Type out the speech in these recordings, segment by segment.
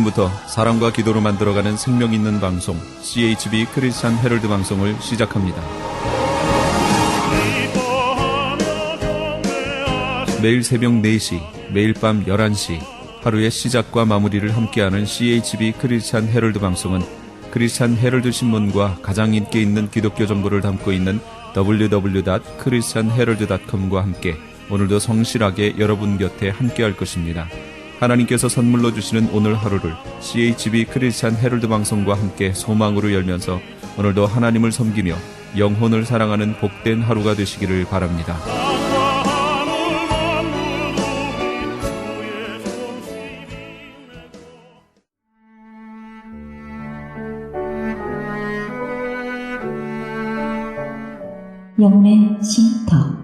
지금부터 사랑과 기도로 만들어가는 생명 있는 방송 CHB 크리스찬 헤럴드 방송을 시작합니다. 매일 새벽 4시, 매일 밤 11시 하루의 시작과 마무리를 함께하는 CHB 크리스찬 헤럴드 방송은 크리스찬 헤럴드 신문과 가장 인기 있는 기독교 정보를 담고 있는 www.christianherald.com과 함께 오늘도 성실하게 여러분 곁에 함께할 것입니다. 하나님께서 선물로 주시는 오늘 하루를 CHB 크리스찬 헤럴드 방송과 함께 소망으로 열면서 오늘도 하나님을 섬기며 영혼을 사랑하는 복된 하루가 되시기를 바랍니다. 영혼의 쉼터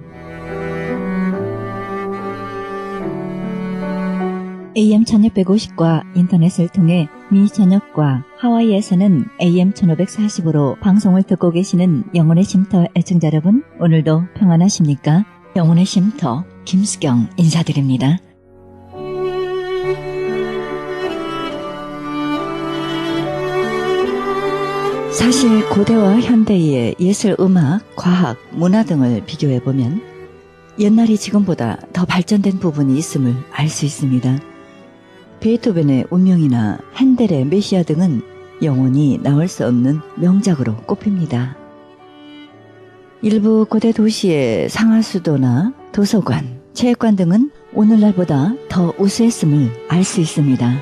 AM 1650과 인터넷을 통해 미 전역과 하와이에서는 AM 1540으로 방송을 듣고 계시는 영혼의 쉼터 애청자 여러분, 오늘도 평안하십니까? 영혼의 쉼터 김수경 인사드립니다. 사실 고대와 현대의 예술, 음악, 과학, 문화 등을 비교해보면 옛날이 지금보다 더 발전된 부분이 있음을 알 수 있습니다. 베토벤의 운명이나 핸델의 메시아 등은 영원히 나올 수 없는 명작으로 꼽힙니다. 일부 고대 도시의 상하수도나 도서관, 체육관 등은 오늘날보다 더 우수했음을 알 수 있습니다.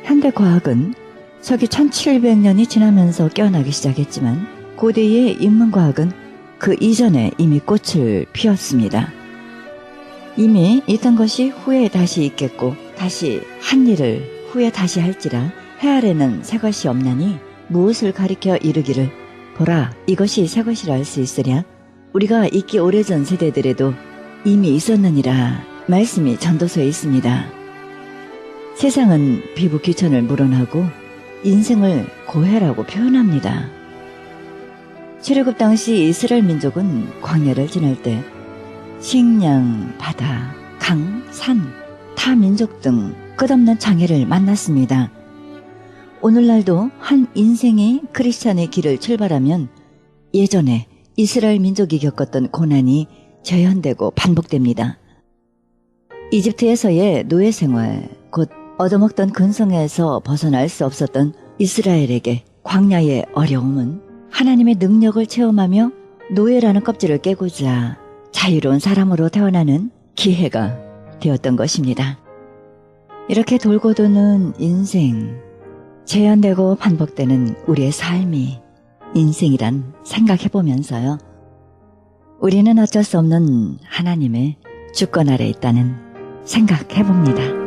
현대과학은 서기 1700년이 지나면서 깨어나기 시작했지만 고대의 인문과학은 그 이전에 이미 꽃을 피웠습니다. 이미 있던 것이 후에 다시 있겠고 다시 한 일을 후에 다시 할지라 해 아래는 새 것이 없나니 무엇을 가리켜 이르기를 보라 이것이 새 것이라 할 수 있으랴. 우리가 있기 오래전 세대들에도 이미 있었느니라 말씀이 전도서에 있습니다. 세상은 비부 귀천을 물어나고 인생을 고해라고 표현합니다. 출애굽 당시 이스라엘 민족은 광야를 지날 때 식량, 바다, 강, 산, 타 민족 등 끝없는 장애를 만났습니다. 오늘날도 한 인생이 크리스찬의 길을 출발하면 예전에 이스라엘 민족이 겪었던 고난이 재현되고 반복됩니다. 이집트에서의 노예 생활, 곧 얻어먹던 근성에서 벗어날 수 없었던 이스라엘에게 광야의 어려움은 하나님의 능력을 체험하며 노예라는 껍질을 깨고자 자유로운 사람으로 태어나는 기회가 되었던 것입니다. 이렇게 돌고 도는 인생, 재현되고 반복되는 우리의 삶이 인생이란 생각해보면서요. 우리는 어쩔 수 없는 하나님의 주권 아래 있다는 생각해봅니다.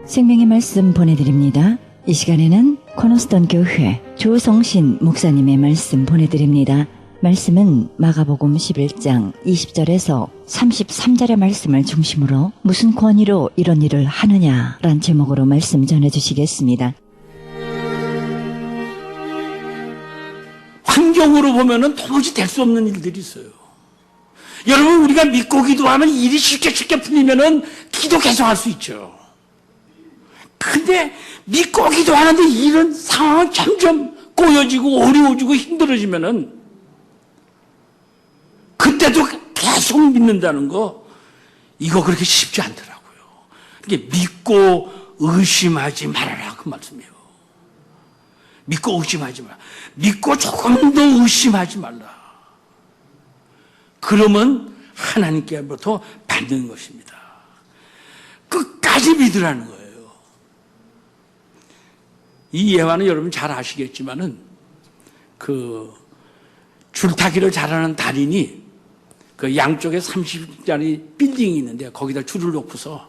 생명의 말씀 보내드립니다. 이 시간에는 코너스톤 교회 조성신 목사님의 말씀 보내드립니다. 말씀은 마가복음 11장 20절에서 33절의 말씀을 중심으로 무슨 권위로 이런 일을 하느냐란 제목으로 말씀 전해주시겠습니다. 환경으로 보면은 도무지 될 수 없는 일들이 있어요. 여러분, 우리가 믿고 기도하면 일이 쉽게 풀리면은 기도 계속 할 수 있죠. 근데 믿고 기도하는데 이런 상황은 점점 꼬여지고 어려워지고 힘들어지면은 그때도 계속 믿는다는 거, 이거 그렇게 쉽지 않더라고요. 이게 믿고 의심하지 말아라, 그 말씀이에요. 믿고 의심하지 마라. 믿고 조금 더 의심하지 말라. 그러면 하나님께로부터 받는 것입니다. 끝까지 믿으라는 거예요. 이 예화는 여러분 잘 아시겠지만은 그 줄타기를 잘하는 달인이 그 양쪽에 30짜리 빌딩이 있는데 거기다 줄을 놓고서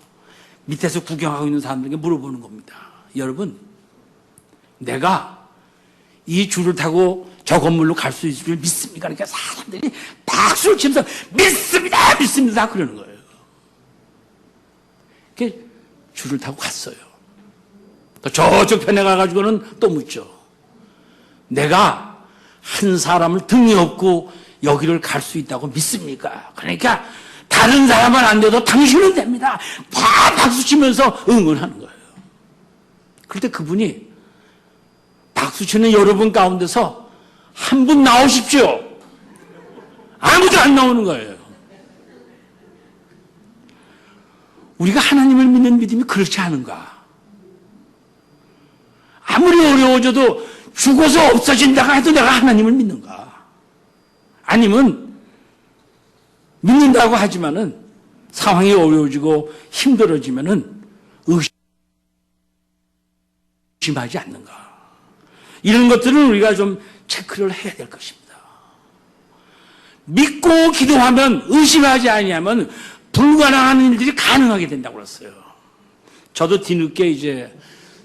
밑에서 구경하고 있는 사람들에게 물어보는 겁니다. 여러분, 내가 이 줄을 타고 저 건물로 갈 수 있을 줄 믿습니까? 그러니까 사람들이 박수를 치면서 믿습니다, 믿습니다 그러는 거예요. 그렇게 줄을 타고 갔어요. 또 저쪽 편에 가가지고는 또 묻죠. 내가 한 사람을 등에 업고 여기를 갈 수 있다고 믿습니까? 그러니까 다른 사람은 안 돼도 당신은 됩니다. 다 박수 치면서 응원하는 거예요. 그럴 때 그분이 박수 치는 여러분 가운데서 한 분 나오십시오. 아무도 안 나오는 거예요. 우리가 하나님을 믿는 믿음이 그렇지 않은가? 아무리 어려워져도 죽어서 없어진다고 해도 내가 하나님을 믿는가? 아니면 믿는다고 하지만은 상황이 어려워지고 힘들어지면은 의심하지 않는가? 이런 것들은 우리가 좀 체크를 해야 될 것입니다. 믿고 기도하면 의심하지 아니하면 불가능한 일들이 가능하게 된다고 그랬어요. 저도 뒤늦게 이제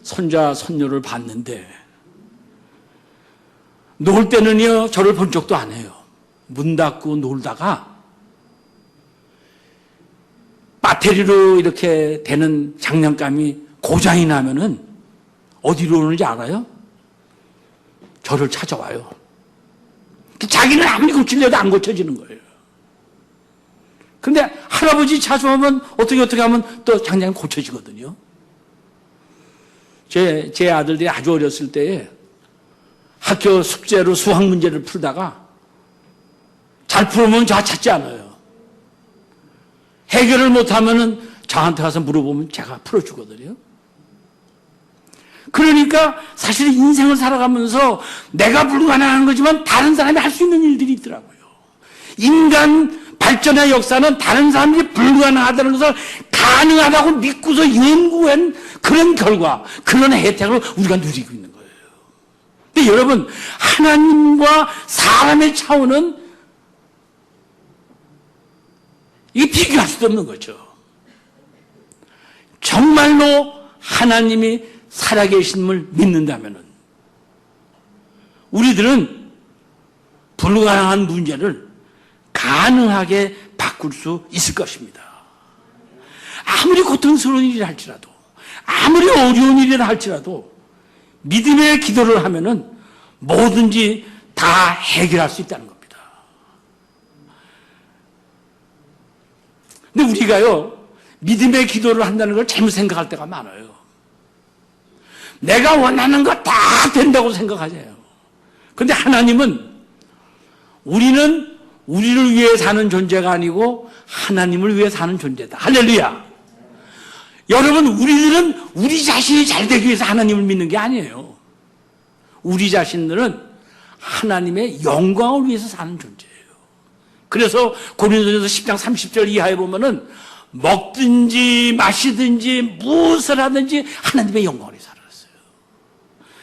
손자 손녀를 봤는데 놀 때는요 저를 본 적도 안 해요. 문 닫고 놀다가 배터리로 이렇게 되는 장난감이 고장이 나면은 어디로 오는지 알아요? 저를 찾아와요. 자기는 아무리 고치려도 안 고쳐지는 거예요. 근데 할아버지 찾아오면 어떻게 하면 또 장난감이 고쳐지거든요. 제 아들들이 아주 어렸을 때에 학교 숙제로 수학 문제를 풀다가 잘 풀으면 저 찾지 않아요. 해결을 못하면은 저한테 가서 물어보면 제가 풀어주거든요. 그러니까 사실 인생을 살아가면서 내가 불가능한 거지만 다른 사람이 할 수 있는 일들이 있더라고요. 인간 발전의 역사는 다른 사람들이 불가능하다는 것을 가능하다고 믿고서 연구한 그런 결과, 그런 혜택을 우리가 누리고 있는 거예요. 근데 여러분, 하나님과 사람의 차원은 이게 비교할 수도 없는 거죠. 정말로 하나님이 살아계심을 믿는다면은 우리들은 불가능한 문제를 가능하게 바꿀 수 있을 것입니다. 아무리 고통스러운 일이라 할지라도, 아무리 어려운 일이라 할지라도 믿음의 기도를 하면은 뭐든지 다 해결할 수 있다는 겁니다. 근데 우리가요, 믿음의 기도를 한다는 걸 잘못 생각할 때가 많아요. 내가 원하는 거 다 된다고 생각하잖아요. 그런데 하나님은 우리는 우리를 위해 사는 존재가 아니고 하나님을 위해 사는 존재다. 할렐루야. 여러분, 우리들은 우리 자신이 잘 되기 위해서 하나님을 믿는 게 아니에요. 우리 자신들은 하나님의 영광을 위해서 사는 존재예요. 그래서 고린도전서 10장 30절 이하에 보면은 먹든지 마시든지 무엇을 하든지 하나님의 영광을 위해서 살았어요.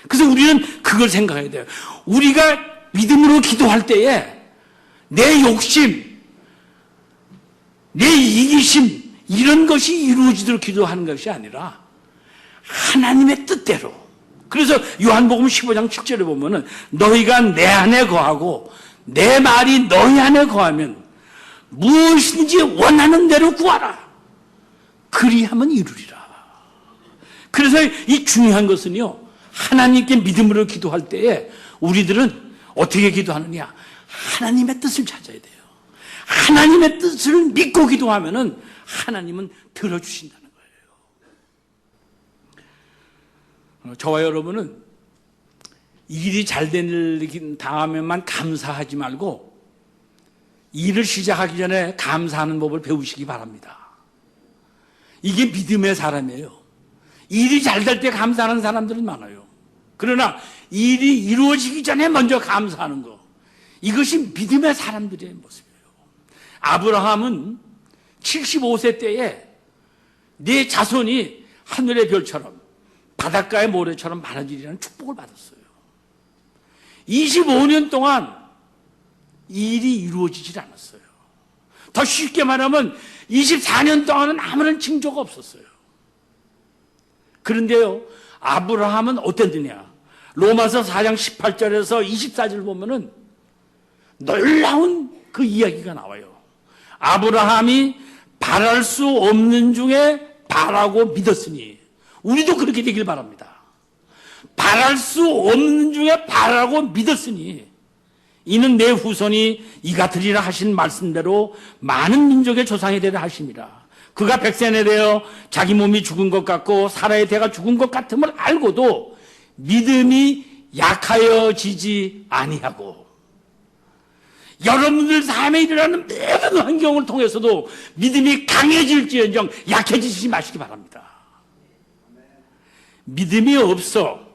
그래서 우리는 그걸 생각해야 돼요. 우리가 믿음으로 기도할 때에 내 욕심, 내 이기심 이런 것이 이루어지도록 기도하는 것이 아니라 하나님의 뜻대로. 그래서 요한복음 15장 7절에 보면은 너희가 내 안에 거하고 내 말이 너희 안에 거하면 무엇인지 원하는 대로 구하라. 그리하면 이루리라. 그래서 이 중요한 것은요, 하나님께 믿음으로 기도할 때에 우리들은 어떻게 기도하느냐? 하나님의 뜻을 찾아야 돼요. 하나님의 뜻을 믿고 기도하면은 하나님은 들어주신다는 거예요. 저와 여러분은 일이 잘 되는 다음에만 감사하지 말고 일을 시작하기 전에 감사하는 법을 배우시기 바랍니다. 이게 믿음의 사람이에요. 일이 잘 될 때 감사하는 사람들은 많아요. 그러나 일이 이루어지기 전에 먼저 감사하는 거, 이것이 믿음의 사람들의 모습이에요. 아브라함은 75세 때에 네 자손이 하늘의 별처럼 바닷가의 모래처럼 많아지리라는 축복을 받았어요. 25년 동안 일이 이루어지질 않았어요. 더 쉽게 말하면 24년 동안은 아무런 징조가 없었어요. 그런데요, 아브라함은 어땠느냐? 로마서 4장 18절에서 24절 보면은 놀라운 그 이야기가 나와요. 아브라함이 바랄 수 없는 중에 바라고 믿었으니, 우리도 그렇게 되길 바랍니다. 바랄 수 없는 중에 바라고 믿었으니 이는 내 후손이 이가 되리라 하신 말씀대로 많은 민족의 조상이 되리라 하심이라. 그가 백세에 대하여 자기 몸이 죽은 것 같고 사라의 대가 죽은 것 같음을 알고도 믿음이 약하여지지 아니하고, 여러분들 삶에 일어나는 모든 환경을 통해서도 믿음이 강해질지언정 약해지지 마시기 바랍니다. 믿음이 없어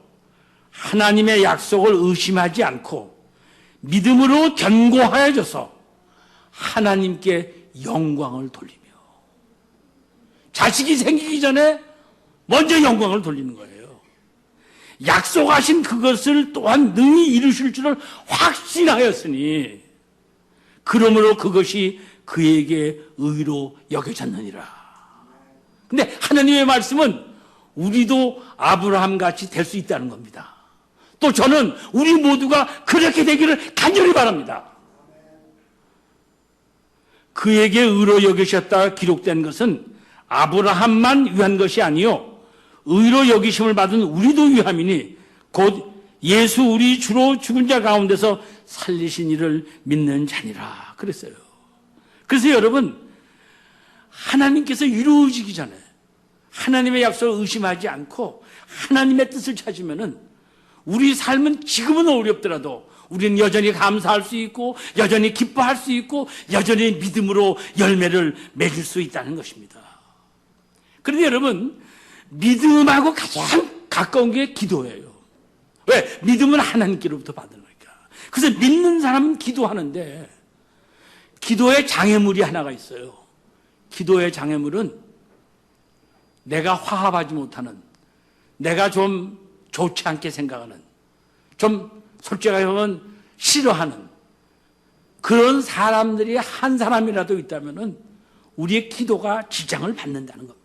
하나님의 약속을 의심하지 않고 믿음으로 견고하여져서 하나님께 영광을 돌리며, 자식이 생기기 전에 먼저 영광을 돌리는 거예요. 약속하신 그것을 또한 능히 이루실 줄을 확신하였으니 그러므로 그것이 그에게 의로 여겨졌느니라. 근데 하나님의 말씀은 우리도 아브라함 같이 될 수 있다는 겁니다. 또 저는 우리 모두가 그렇게 되기를 간절히 바랍니다. 그에게 의로 여기셨다 기록된 것은 아브라함만 위한 것이 아니요 의로 여기심을 받은 우리도 위함이니 곧 예수 우리 주로 죽은 자 가운데서 살리신 이를 믿는 자니라 그랬어요. 그래서 여러분, 하나님께서 이루어지기 전에 하나님의 약속을 의심하지 않고 하나님의 뜻을 찾으면은 우리 삶은 지금은 어렵더라도 우리는 여전히 감사할 수 있고 여전히 기뻐할 수 있고 여전히 믿음으로 열매를 맺을 수 있다는 것입니다. 그런데 여러분, 믿음하고 가장 가까운 게 기도예요. 왜? 믿음은 하나님께로부터 받는 거니까. 그래서 믿는 사람은 기도하는데 기도의 장애물이 하나가 있어요. 기도의 장애물은 내가 화합하지 못하는, 내가 좀 좋지 않게 생각하는, 좀 솔직하게 보면 싫어하는 그런 사람들이 한 사람이라도 있다면 우리의 기도가 지장을 받는다는 겁니다.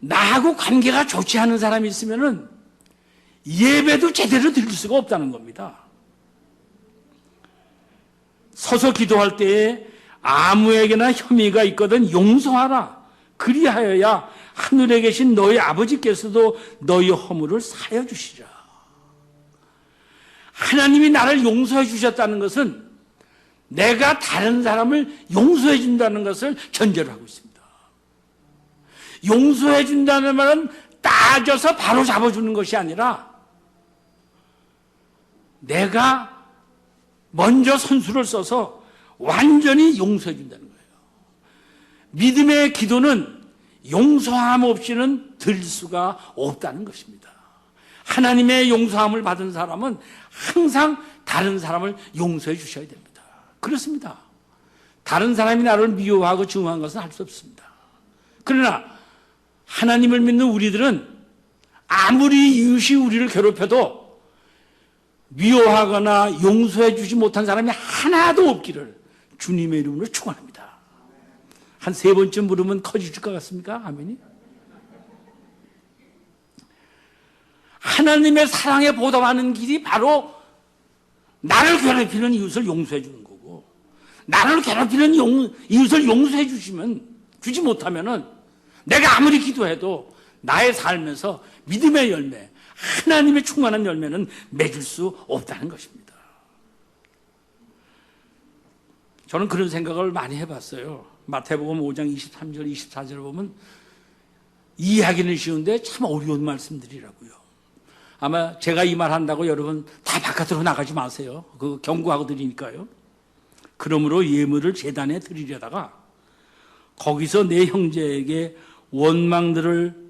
나하고 관계가 좋지 않은 사람이 있으면 예배도 제대로 드릴 수가 없다는 겁니다. 서서 기도할 때에 아무에게나 혐의가 있거든 용서하라. 그리하여야 하늘에 계신 너희 아버지께서도 너희 허물을 사여 주시라. 하나님이 나를 용서해 주셨다는 것은 내가 다른 사람을 용서해 준다는 것을 전제로 하고 있습니다. 용서해 준다는 말은 따져서 바로 잡아주는 것이 아니라 내가 먼저 선수를 써서 완전히 용서해 준다는 거예요. 믿음의 기도는 용서함 없이는 드릴 수가 없다는 것입니다. 하나님의 용서함을 받은 사람은 항상 다른 사람을 용서해 주셔야 됩니다. 그렇습니다. 다른 사람이 나를 미워하고 증오한 것은 할 수 없습니다. 그러나 하나님을 믿는 우리들은 아무리 이웃이 우리를 괴롭혀도 미워하거나 용서해 주지 못한 사람이 하나도 없기를 주님의 이름으로 축원합니다. 한 3번쯤 물으면 커지실 것 같습니까? 아멘이? 하나님의 사랑에 보답하는 길이 바로 나를 괴롭히는 이웃을 용서해 주는 거고, 나를 괴롭히는 이웃을 용서해 주지 못하면은 내가 아무리 기도해도 나의 삶에서 믿음의 열매, 하나님의 충만한 열매는 맺을 수 없다는 것입니다. 저는 그런 생각을 많이 해봤어요. 마태복음 5장 23절, 24절을 보면 이해하기는 쉬운데 참 어려운 말씀들이라고요. 아마 제가 이 말 한다고 여러분 다 바깥으로 나가지 마세요. 그거 경고하고 드리니까요. 그러므로 예물을 제단에 드리려다가 거기서 내 형제에게 원망들을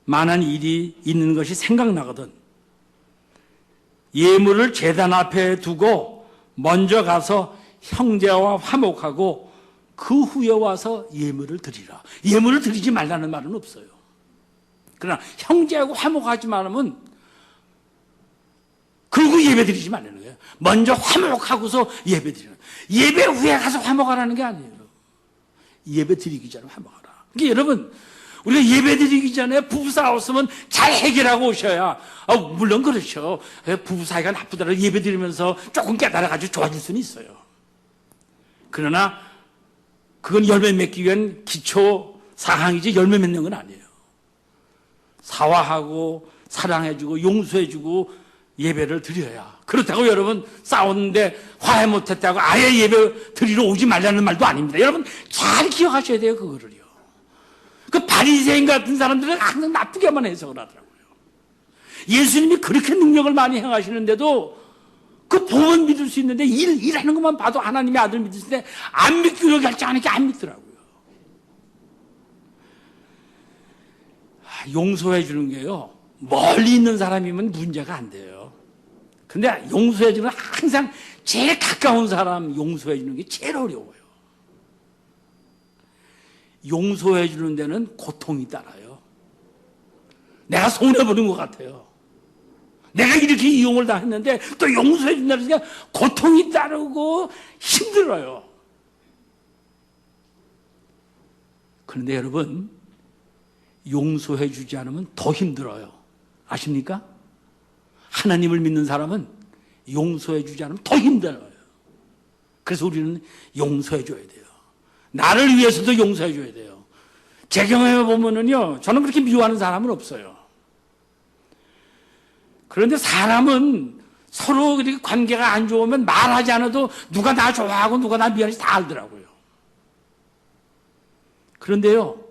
만한 일이 있는 것이 생각나거든. 예물을 제단 앞에 두고 먼저 가서 형제와 화목하고 그 후에 와서 예물을 드리라. 예물을 드리지 말라는 말은 없어요. 그러나 형제하고 화목하지 말으면 그리고 예배 드리지 말라는 거예요. 먼저 화목하고서 예배 드리라. 예배 후에 가서 화목하라는 게 아니에요. 예배 드리기 전에 화목하라. 그러니까 여러분, 우리가 예배 드리기 전에 부부 싸웠으면 잘 해결하고 오셔야, 물론 그렇죠. 부부 사이가 나쁘더라도 예배 드리면서 조금 깨달아가지고 좋아질 수는 있어요. 그러나 그건 열매 맺기 위한 기초 사항이지 열매 맺는 건 아니에요. 사화하고 사랑해주고 용서해주고 예배를 드려야. 그렇다고 여러분 싸웠는데 화해 못했다고 아예 예배 드리러 오지 말라는 말도 아닙니다. 여러분 잘 기억하셔야 돼요, 그거를요. 그 바리새인 같은 사람들은 항상 나쁘게만 해석을 하더라고요. 예수님이 그렇게 능력을 많이 행하시는데도 그 복은 믿을 수 있는데 일하는 것만 봐도 하나님의 아들 믿을 때 안 믿기로 결정하니까 안 믿더라고요. 용서해 주는 게요, 멀리 있는 사람이면 문제가 안 돼요. 근데 용서해 주는 항상 제일 가까운 사람 용서해 주는 게 제일 어려워요. 용서해 주는 데는 고통이 따라요. 내가 손해보는 것 같아요. 내가 이렇게 이용을 다 했는데 또 용서해 준다는 게 고통이 따르고 힘들어요. 그런데 여러분, 용서해 주지 않으면 더 힘들어요. 아십니까? 하나님을 믿는 사람은 용서해 주지 않으면 더 힘들어요. 그래서 우리는 용서해 줘야 돼요. 나를 위해서도 용서해 줘야 돼요. 제 경험에 보면은요, 저는 그렇게 미워하는 사람은 없어요. 그런데 사람은 서로 그렇게 관계가 안 좋으면 말하지 않아도 누가 나 좋아하고 누가 나 미워하는지 다 알더라고요. 그런데요,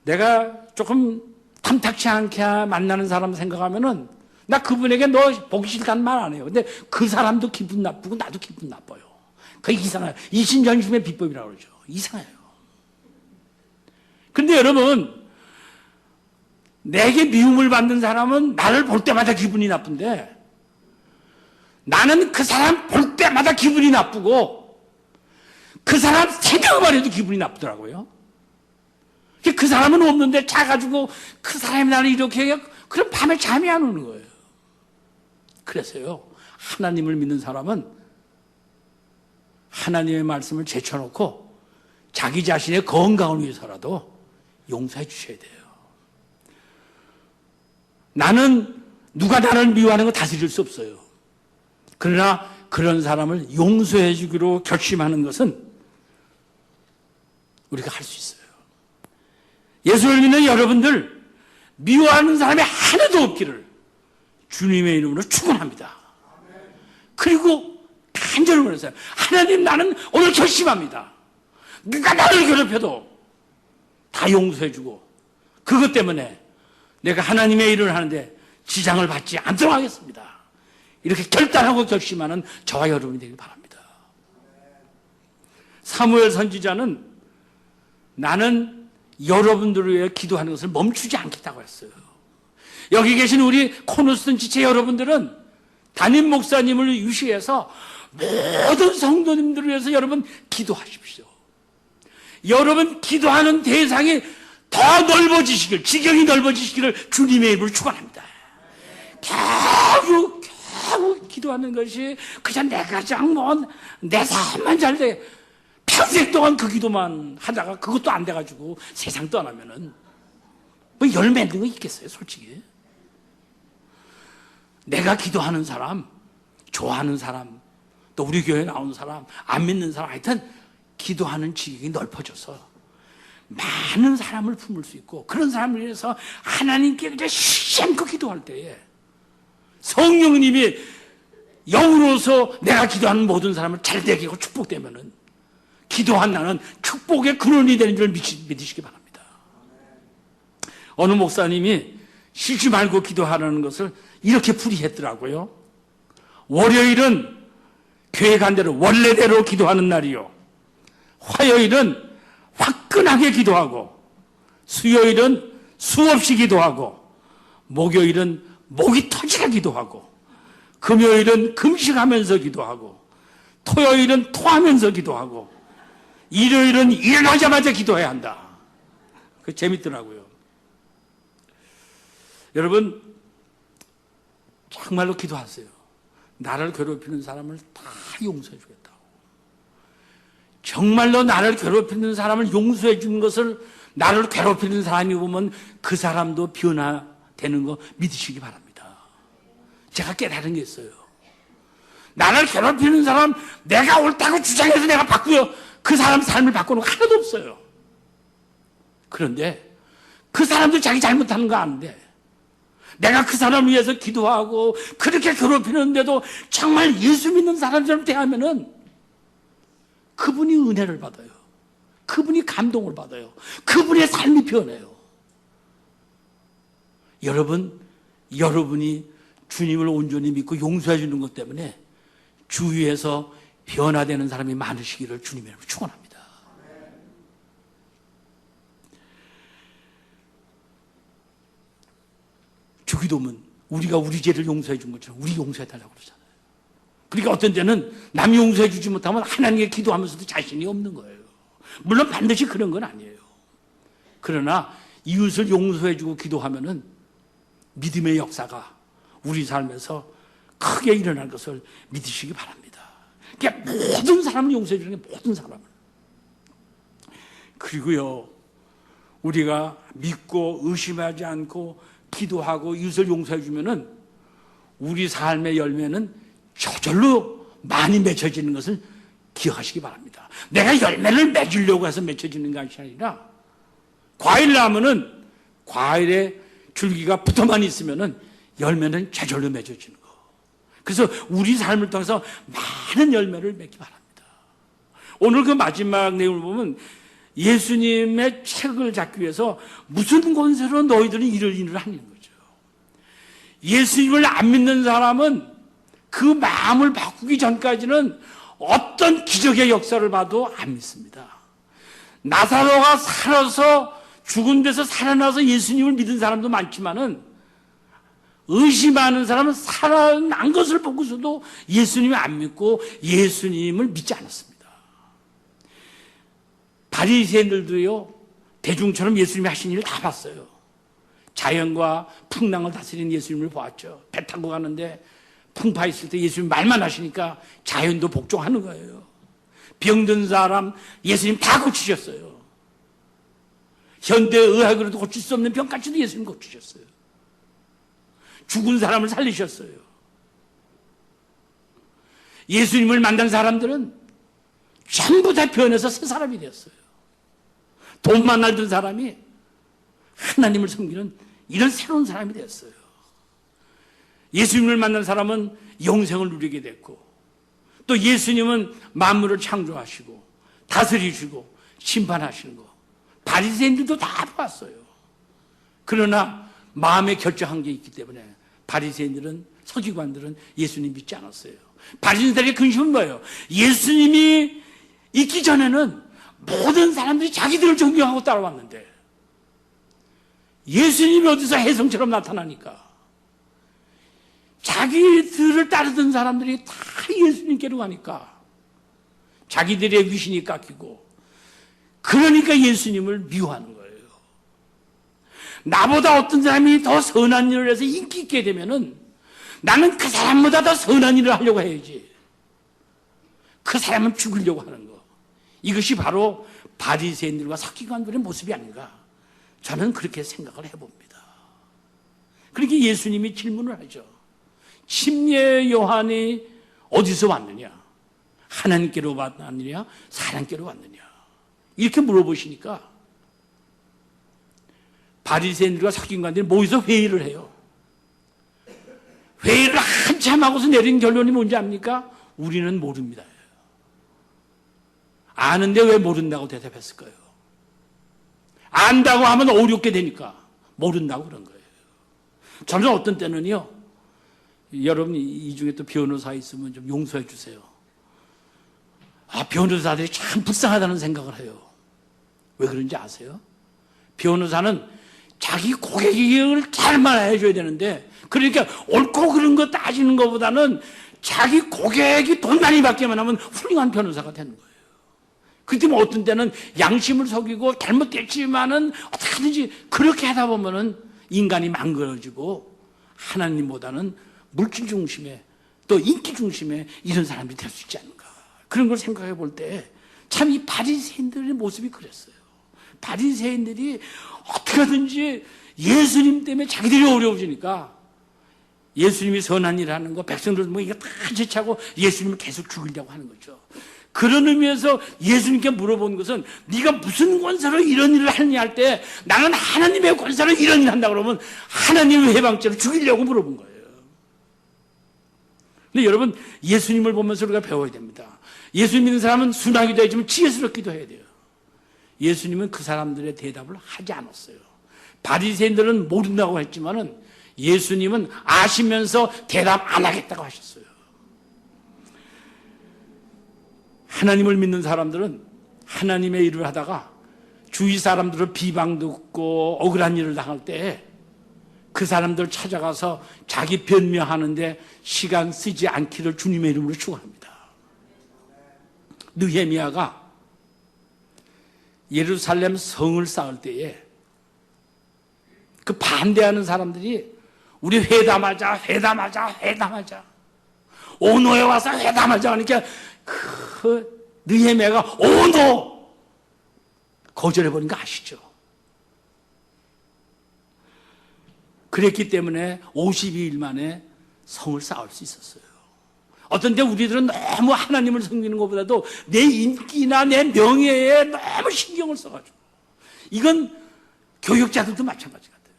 내가 조금 탐탁치 않게 만나는 사람 생각하면은 나 그분에게 너 보기 싫다는 말 안 해요. 근데 그 사람도 기분 나쁘고 나도 기분 나빠요. 그게 이상해요. 이신전심의 비법이라고 그러죠. 이상해요. 근데 여러분, 내게 미움을 받는 사람은 나를 볼 때마다 기분이 나쁜데 나는 그 사람 볼 때마다 기분이 나쁘고 그 사람 생각만 해도 기분이 나쁘더라고요. 그 사람은 없는데 자가지고 그 사람이 나를 이렇게 해, 그럼 밤에 잠이 안 오는 거예요. 그래서요, 하나님을 믿는 사람은 하나님의 말씀을 제쳐놓고 자기 자신의 건강을 위해서라도 용서해 주셔야 돼요. 나는 누가 나를 미워하는 거 다스릴 수 없어요. 그러나 그런 사람을 용서해 주기로 결심하는 것은 우리가 할 수 있어요. 예수를 믿는 여러분들, 미워하는 사람이 하나도 없기를 주님의 이름으로 축원합니다. 그리고 간절히 원해서요, 하나님, 나는 오늘 결심합니다. 누가 나를 괴롭혀도 다 용서해 주고 그것 때문에 내가 하나님의 일을 하는데 지장을 받지 않도록 하겠습니다. 이렇게 결단하고 결심하는 저와 여러분이 되길 바랍니다. 사무엘 선지자는 나는 여러분들을 위해 기도하는 것을 멈추지 않겠다고 했어요. 여기 계신 우리 코너스턴 지체 여러분들은 담임 목사님을 유시해서 모든 성도님들을 위해서 여러분 기도하십시오. 여러분 기도하는 대상이 더 넓어지시길, 지경이 넓어지시기를 주님의 이름으로 축원합니다. 겨우 기도하는 것이 그냥 내가 내 삶만 잘 돼. 평생 동안 그 기도만 하다가 그것도 안 돼가지고 세상 떠나면은 뭐 열매 있는 거 있겠어요, 솔직히. 내가 기도하는 사람, 좋아하는 사람, 또 우리 교회에 나오는 사람, 안 믿는 사람, 하여튼 기도하는 지경이 넓어져서 많은 사람을 품을 수 있고, 그런 사람을 위해서 하나님께 그냥 쉬지 않고 기도할 때에 성령님이 영으로서 내가 기도하는 모든 사람을 잘되게 하고 축복되면은 기도한 나는 축복의 근원이 되는 줄 믿으시기 바랍니다. 어느 목사님이 쉬지 말고 기도하라는 것을 이렇게 풀이했더라고요. 월요일은 교회 간 대로 원래대로 기도하는 날이요, 화요일은 화끈하게 기도하고, 수요일은 수없이 기도하고, 목요일은 목이 터지게 기도하고, 금요일은 금식하면서 기도하고, 토요일은 토하면서 기도하고, 일요일은 일어나자마자 기도해야 한다. 그 재밌더라고요. 여러분, 정말로 기도하세요. 나를 괴롭히는 사람을 다 용서해 주겠다고. 정말로 나를 괴롭히는 사람을 용서해 주는 것을, 나를 괴롭히는 사람이 보면 그 사람도 변화되는 거 믿으시기 바랍니다. 제가 깨달은 게 있어요. 나를 괴롭히는 사람, 내가 옳다고 주장해서 내가 바꾸요, 그 사람 삶을 바꾸는 거 하나도 없어요. 그런데 그 사람도 자기 잘못하는 거 아는데 내가 그 사람을 위해서 기도하고 그렇게 괴롭히는데도 정말 예수 믿는 사람처럼 대하면은 그분이 은혜를 받아요. 그분이 감동을 받아요. 그분의 삶이 변해요. 여러분이 주님을 온전히 믿고 용서해 주는 것 때문에 주위에서 변화되는 사람이 많으시기를 주님의 이름으로 축원합니다. 주기도문 우리가 우리 죄를 용서해 준 것처럼 우리 용서해 달라고 그러잖아요. 그러니까 어떤 때는 남이 용서해 주지 못하면 하나님께 기도하면서도 자신이 없는 거예요. 물론 반드시 그런 건 아니에요. 그러나 이웃을 용서해 주고 기도하면은 믿음의 역사가 우리 삶에서 크게 일어날 것을 믿으시기 바랍니다. 그러니까 모든 사람을 용서해 주는 게 모든 사람을. 그리고요, 우리가 믿고 의심하지 않고 기도하고 이웃을 용서해 주면은 우리 삶의 열매는 저절로 많이 맺혀지는 것을 기억하시기 바랍니다. 내가 열매를 맺으려고 해서 맺혀지는 것이 아니라 과일 나무는 과일에 줄기가 붙어만 있으면은 열매는 저절로 맺어지는 거. 그래서 우리 삶을 통해서 많은 열매를 맺기 바랍니다. 오늘 그 마지막 내용을 보면 예수님의 책을 잡기 위해서 무슨 권세로 너희들은 이를 하는 거죠. 예수님을 안 믿는 사람은 그 마음을 바꾸기 전까지는 어떤 기적의 역사를 봐도 안 믿습니다. 나사로가 살아서 죽은 데서 살아나서 예수님을 믿은 사람도 많지만은 의심하는 사람은 살아난 것을 보고서도 예수님을 안 믿고 예수님을 믿지 않았습니다. 바리새인들도요, 대중처럼 예수님이 하신 일을 다 봤어요. 자연과 풍랑을 다스리는 예수님을 보았죠. 배 타고 가는데 풍파 있을 때 예수님 말만 하시니까 자연도 복종하는 거예요. 병든 사람 예수님 다 고치셨어요. 현대 의학으로도 고칠 수 없는 병까지도 예수님 고치셨어요. 죽은 사람을 살리셨어요. 예수님을 만난 사람들은 전부 다 변해서 새 사람이 되었어요. 돈만 알던 사람이 하나님을 섬기는 이런 새로운 사람이 되었어요. 예수님을 만난 사람은 영생을 누리게 됐고, 또 예수님은 만물을 창조하시고 다스리시고 심판하시는 거 바리새인들도 다 봤어요. 그러나 마음에 결정한 게 있기 때문에 바리새인들은, 서기관들은 예수님 믿지 않았어요. 바리새인들의 근심은 뭐예요? 예수님이 있기 전에는 모든 사람들이 자기들을 존경하고 따라왔는데 예수님이 어디서 혜성처럼 나타나니까 자기들을 따르던 사람들이 다 예수님께로 가니까 자기들의 위신이 깎이고, 그러니까 예수님을 미워하는 거예요. 나보다 어떤 사람이 더 선한 일을 해서 인기 있게 되면은 나는 그 사람보다 더 선한 일을 하려고 해야지. 그 사람은 죽이려고 하는 거. 이것이 바로 바리새인들과 서기관들의 모습이 아닌가, 저는 그렇게 생각을 해봅니다. 그렇게 예수님이 질문을 하죠. 침례 요한이 어디서 왔느냐? 하나님께로 왔느냐? 사람께로 왔느냐? 이렇게 물어보시니까 바리새인들과 서기관들이 모여서 회의를 해요. 회의를 한참 하고서 내린 결론이 뭔지 압니까? 우리는 모릅니다. 아는데 왜 모른다고 대답했을까요? 안다고 하면 어렵게 되니까 모른다고 그런 거예요. 저는 어떤 때는요, 여러분 이 중에 또 변호사 있으면 좀 용서해 주세요. 변호사들이 참 불쌍하다는 생각을 해요. 왜 그런지 아세요? 변호사는 자기 고객을 잘만 해줘야 되는데, 그러니까 옳고 그른 거 따지는 것보다는 자기 고객이 돈 많이 받게만 하면 훌륭한 변호사가 되는 거예요. 그렇기 때문에 어떤 때는 양심을 속이고 잘못됐지만은 어떻게든지 그렇게 하다 보면은 인간이 망가져지고 하나님보다는 물질 중심에 또 인기 중심에 이런 사람들이 될 수 있지 않는가. 그런 걸 생각해 볼 때 참 이 바리새인들의 모습이 그랬어요. 바리새인들이 어떻게든지 예수님 때문에 자기들이 어려워지니까 예수님이 선한 일을 하는 거, 백성들 뭐 이거 다 제치하고 예수님을 계속 죽이려고 하는 거죠. 그런 의미에서 예수님께 물어본 것은 네가 무슨 권세로 이런 일을 하느냐 할 때 나는 하나님의 권세로 이런 일을 한다 그러면 하나님의 해방죄로 죽이려고 물어본 거예요. 근데 여러분, 예수님을 보면서 우리가 배워야 됩니다. 예수 믿는 사람은 순하기도 하지만 지혜스럽기도 해야 돼요. 예수님은 그 사람들의 대답을 하지 않았어요. 바리새인들은 모른다고 했지만은 예수님은 아시면서 대답 안 하겠다고 하셨어요. 하나님을 믿는 사람들은 하나님의 일을 하다가 주위 사람들을 비방 듣고 억울한 일을 당할 때 그 사람들 찾아가서 자기 변명하는데 시간 쓰지 않기를 주님의 이름으로 축원합니다. 느헤미야가 예루살렘 성을 쌓을 때에 그 반대하는 사람들이 우리 회담하자 오노에 와서 회담하자 하니까 그 느헤미야가 오노 거절해버린 거 아시죠? 그랬기 때문에 52일 만에 성을 쌓을 수 있었어요. 어떤 때 우리들은 너무 하나님을 섬기는 것보다도 내 인기나 내 명예에 너무 신경을 써가지고, 이건 교육자들도 마찬가지 같아요.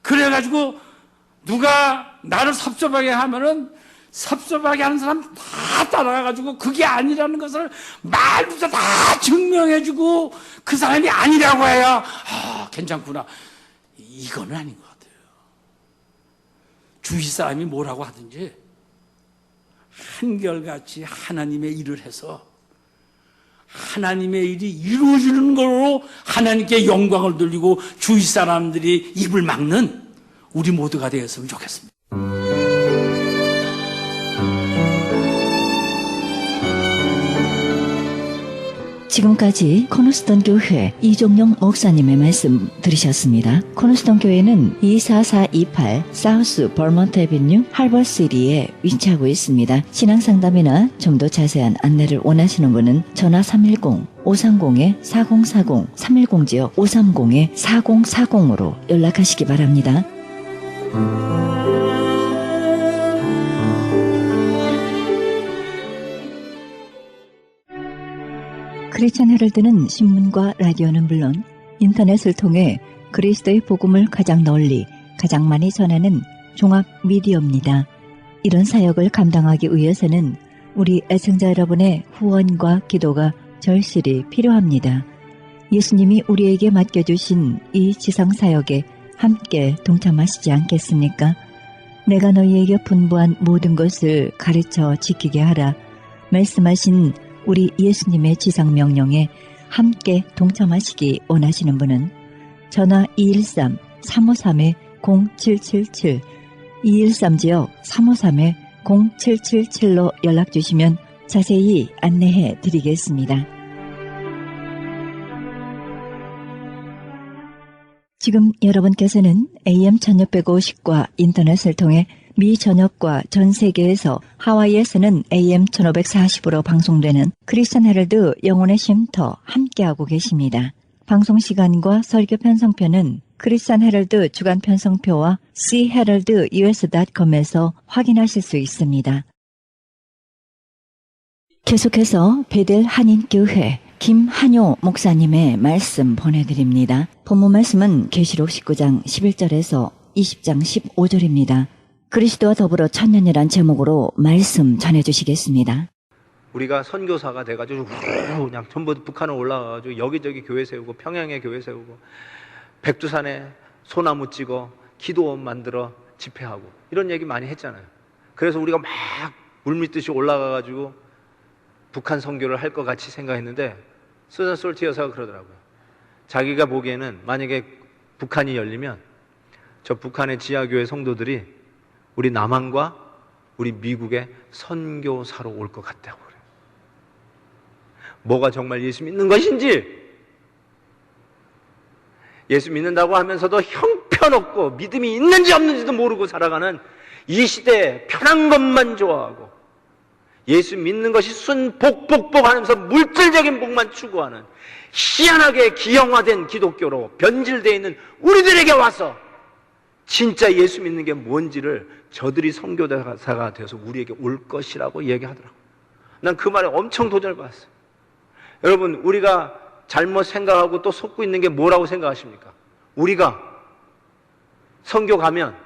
그래가지고 누가 나를 섭섭하게 하면은 섭섭하게 하는 사람 다 따라가가지고 그게 아니라는 것을 말로서 다 증명해주고 그 사람이 아니라고 해야 괜찮구나. 이거는 아닌 것 같아요. 주위 사람이 뭐라고 하든지 한결같이 하나님의 일을 해서 하나님의 일이 이루어지는 걸로 하나님께 영광을 돌리고 주위 사람들이 입을 막는 우리 모두가 되었으면 좋겠습니다. 지금까지 코너스톤 교회 이종영 목사님의 말씀 들으셨습니다. 코너스톤 교회는 24428 사우스 버먼트 애비뉴 할버시티에 위치하고 있습니다. 신앙상담이나 좀 더 자세한 안내를 원하시는 분은 전화 310-530-4040 310-530-4040으로 연락하시기 바랍니다. 크리스천 헤럴드는 신문과 라디오는 물론 인터넷을 통해 그리스도의 복음을 가장 널리, 가장 많이 전하는 종합 미디어입니다. 이런 사역을 감당하기 위해서는 우리 애청자 여러분의 후원과 기도가 절실히 필요합니다. 예수님이 우리에게 맡겨주신 이 지상사역에 함께 동참하시지 않겠습니까? 내가 너희에게 분부한 모든 것을 가르쳐 지키게 하라 말씀하신 우리 예수님의 지상명령에 함께 동참하시기 원하시는 분은 전화 213-353-0777 213지역 353-0777로 연락주시면 자세히 안내해 드리겠습니다. 지금 여러분께서는 AM 1650과 인터넷을 통해 미 전역과 전 세계에서 하와이에서는 AM 1540으로 방송되는 크리스천 헤럴드 영혼의 쉼터 함께하고 계십니다. 방송 시간과 설교 편성표는 크리스천 헤럴드 주간 편성표와 cheheraldus.com에서 확인하실 수 있습니다. 계속해서 베델 한인교회 김한효 목사님의 말씀 보내드립니다. 본문 말씀은 계시록 19장 11절에서 20장 15절입니다. 그리스도와 더불어 천년이란 제목으로 말씀 전해주시겠습니다. 우리가 선교사가 돼가지고 그냥 전부 북한에 올라가가지고 여기저기 교회 세우고 평양에 교회 세우고 백두산에 소나무 찍어 기도원 만들어 집회하고 이런 얘기 많이 했잖아요. 그래서 우리가 막 물밀듯이 올라가가지고 북한 선교를 할 것 같이 생각했는데 수잔 솔티 여사가 그러더라고요. 자기가 보기에는 만약에 북한이 열리면 저 북한의 지하교회 성도들이 우리 남한과 우리 미국의 선교사로 올 것 같다고 그래요. 뭐가 정말 예수 믿는 것인지, 예수 믿는다고 하면서도 형편없고 믿음이 있는지 없는지도 모르고 살아가는 이 시대에 편한 것만 좋아하고 예수 믿는 것이 복 하면서 물질적인 복만 추구하는 희한하게 기형화된 기독교로 변질되어 있는 우리들에게 와서 진짜 예수 믿는 게 뭔지를 저들이 선교사가 되어서 우리에게 올 것이라고 얘기하더라고요. 난 그 말에 엄청 도전을 받았어요. 여러분, 우리가 잘못 생각하고 또 속고 있는 게 뭐라고 생각하십니까? 우리가 선교 가면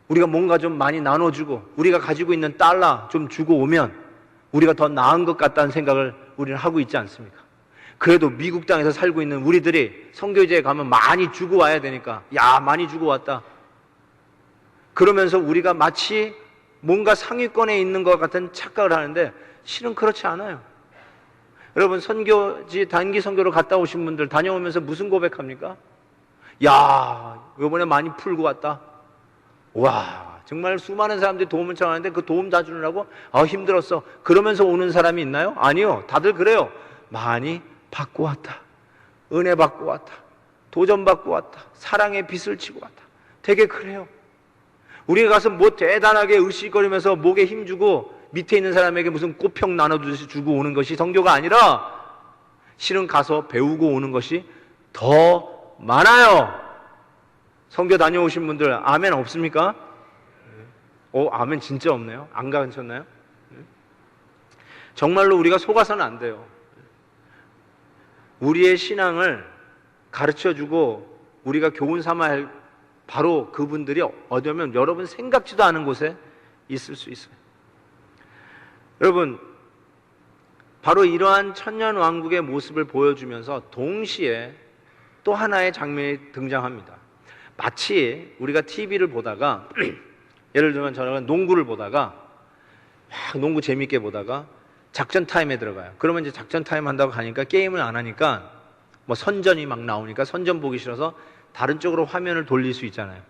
우리가 뭔가 좀 많이 나눠주고 우리가 가지고 있는 달러 좀 주고 오면 우리가 더 나은 것 같다는 생각을 우리는 하고 있지 않습니까? 그래도 미국 땅에서 살고 있는 우리들이 선교지에 가면 많이 주고 와야 되니까, 야, 많이 주고 왔다. 그러면서 우리가 마치 뭔가 상위권에 있는 것 같은 착각을 하는데 실은 그렇지 않아요. 여러분, 선교지 단기 선교로 갔다 오신 분들 다녀오면서 무슨 고백합니까? 야, 이번에 많이 풀고 왔다. 와, 정말 수많은 사람들이 도움을 청하는데 그 도움 다 주느라고 힘들었어. 그러면서 오는 사람이 있나요? 아니요. 다들 그래요. 많이 받고 왔다. 은혜 받고 왔다. 도전 받고 왔다. 사랑의 빚을 지고 왔다. 되게 그래요. 우리가 가서 뭐 대단하게 으쌰거리면서 목에 힘주고 밑에 있는 사람에게 무슨 꽃평 나눠주듯이 주고 오는 것이 선교가 아니라 실은 가서 배우고 오는 것이 더 많아요. 선교 다녀오신 분들 아멘 없습니까? 아멘 진짜 없네요. 안 가셨나요? 정말로 우리가 속아서는 안 돼요. 우리의 신앙을 가르쳐주고 우리가 교훈 삼아야 할 바로 그분들이 어쩌면 여러분 생각지도 않은 곳에 있을 수 있어요. 여러분, 바로 이러한 천년왕국의 모습을 보여주면서 동시에 또 하나의 장면이 등장합니다. 마치 우리가 TV를 보다가 예를 들면 저는 농구를 보다가 막 농구 재밌게 보다가 작전 타임에 들어가요. 그러면 이제 작전 타임 한다고 가니까 게임을 안 하니까 뭐 선전이 막 나오니까 선전 보기 싫어서 다른 쪽으로 화면을 돌릴 수 있잖아요.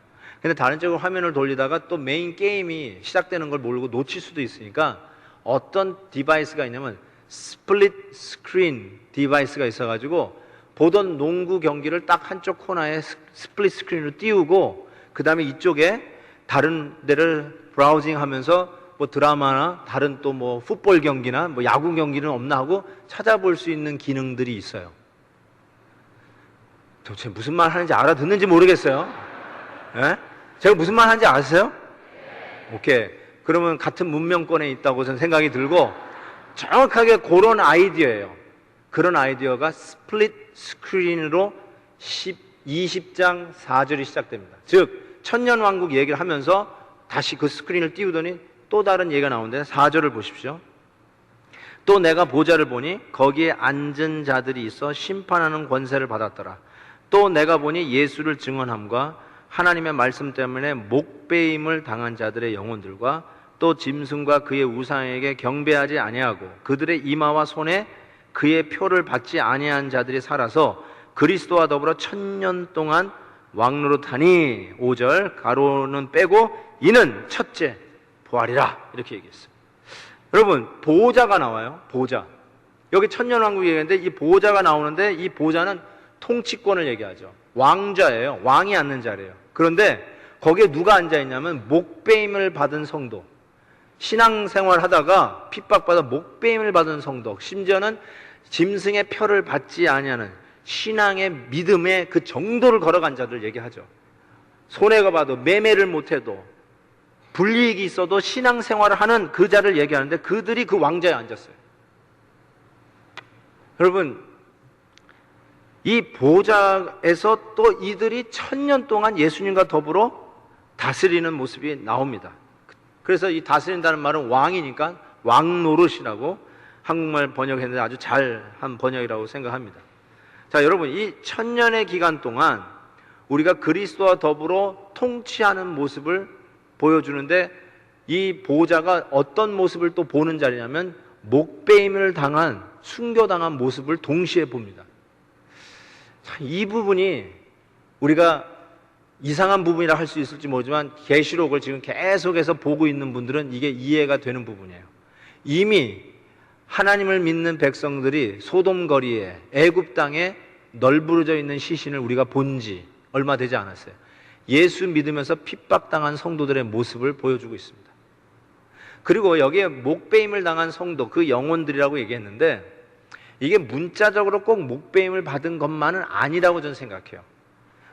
근데 다른 쪽으로 화면을 돌리다가 또 메인 게임이 시작되는 걸 모르고 놓칠 수도 있으니까 어떤 디바이스가 있냐면 스플릿 스크린 디바이스가 있어가지고 보던 농구 경기를 딱 한쪽 코너에 스플릿 스크린으로 띄우고 그 다음에 이쪽에 다른 데를 브라우징 하면서 뭐 드라마나 다른 또 뭐 풋볼 경기나 뭐 야구 경기는 없나 하고 찾아볼 수 있는 기능들이 있어요. 도대체 무슨 말 하는지 알아듣는지 모르겠어요. 예? 제가 무슨 말 하는지 아세요? 오케이. 그러면 같은 문명권에 있다고 저는 생각이 들고 정확하게 그런 아이디어예요. 그런 아이디어가 스플릿 스크린으로 20장 4절이 시작됩니다. 즉 천년왕국 얘기를 하면서 다시 그 스크린을 띄우더니 또 다른 얘기가 나오는데 4절을 보십시오. 또 내가 보좌를 보니 거기에 앉은 자들이 있어 심판하는 권세를 받았더라. 또 내가 보니 예수를 증언함과 하나님의 말씀 때문에 목배임을 당한 자들의 영혼들과 또 짐승과 그의 우상에게 경배하지 아니하고 그들의 이마와 손에 그의 표를 받지 아니한 자들이 살아서 그리스도와 더불어 1000년 동안 왕노릇하니 5절 가로는 빼고 이는 첫째 부활이라 이렇게 얘기했어요. 여러분 보호자가 나와요. 보호자. 여기 천년왕국 얘기하는데 이 보호자가 나오는데 이 보호자는 통치권을 얘기하죠. 왕자예요. 왕이 앉는 자리예요. 그런데 거기에 누가 앉아있냐면 목배임을 받은 성도, 신앙생활 하다가 핍박받아 목배임을 받은 성도, 심지어는 짐승의 표를 받지 아니하는 신앙의 믿음의 그 정도를 걸어간 자들 얘기하죠. 손해가 봐도 매매를 못해도 불이익이 있어도 신앙생활을 하는 그 자를 얘기하는데 그들이 그 왕자에 앉았어요. 여러분 이 보좌에서 또 이들이 1000년 동안 예수님과 더불어 다스리는 모습이 나옵니다. 그래서 이 다스린다는 말은 왕이니까 왕노릇이라고 한국말 번역했는데 아주 잘한 번역이라고 생각합니다. 자, 여러분 이 1000년의 기간 동안 우리가 그리스도와 더불어 통치하는 모습을 보여주는데 이 보호자가 어떤 모습을 또 보는 자리냐면 목배임을 당한 순교당한 모습을 동시에 봅니다. 이 부분이 우리가 이상한 부분이라 할 수 있을지 모르지만 계시록을 지금 계속해서 보고 있는 분들은 이게 이해가 되는 부분이에요. 이미 하나님을 믿는 백성들이 소돔 거리에 애굽 땅에 널브러져 있는 시신을 우리가 본 지 얼마 되지 않았어요. 예수 믿으면서 핍박당한 성도들의 모습을 보여주고 있습니다. 그리고 여기에 목배임을 당한 성도, 그 영혼들이라고 얘기했는데 이게 문자적으로 꼭 목배임을 받은 것만은 아니라고 저는 생각해요.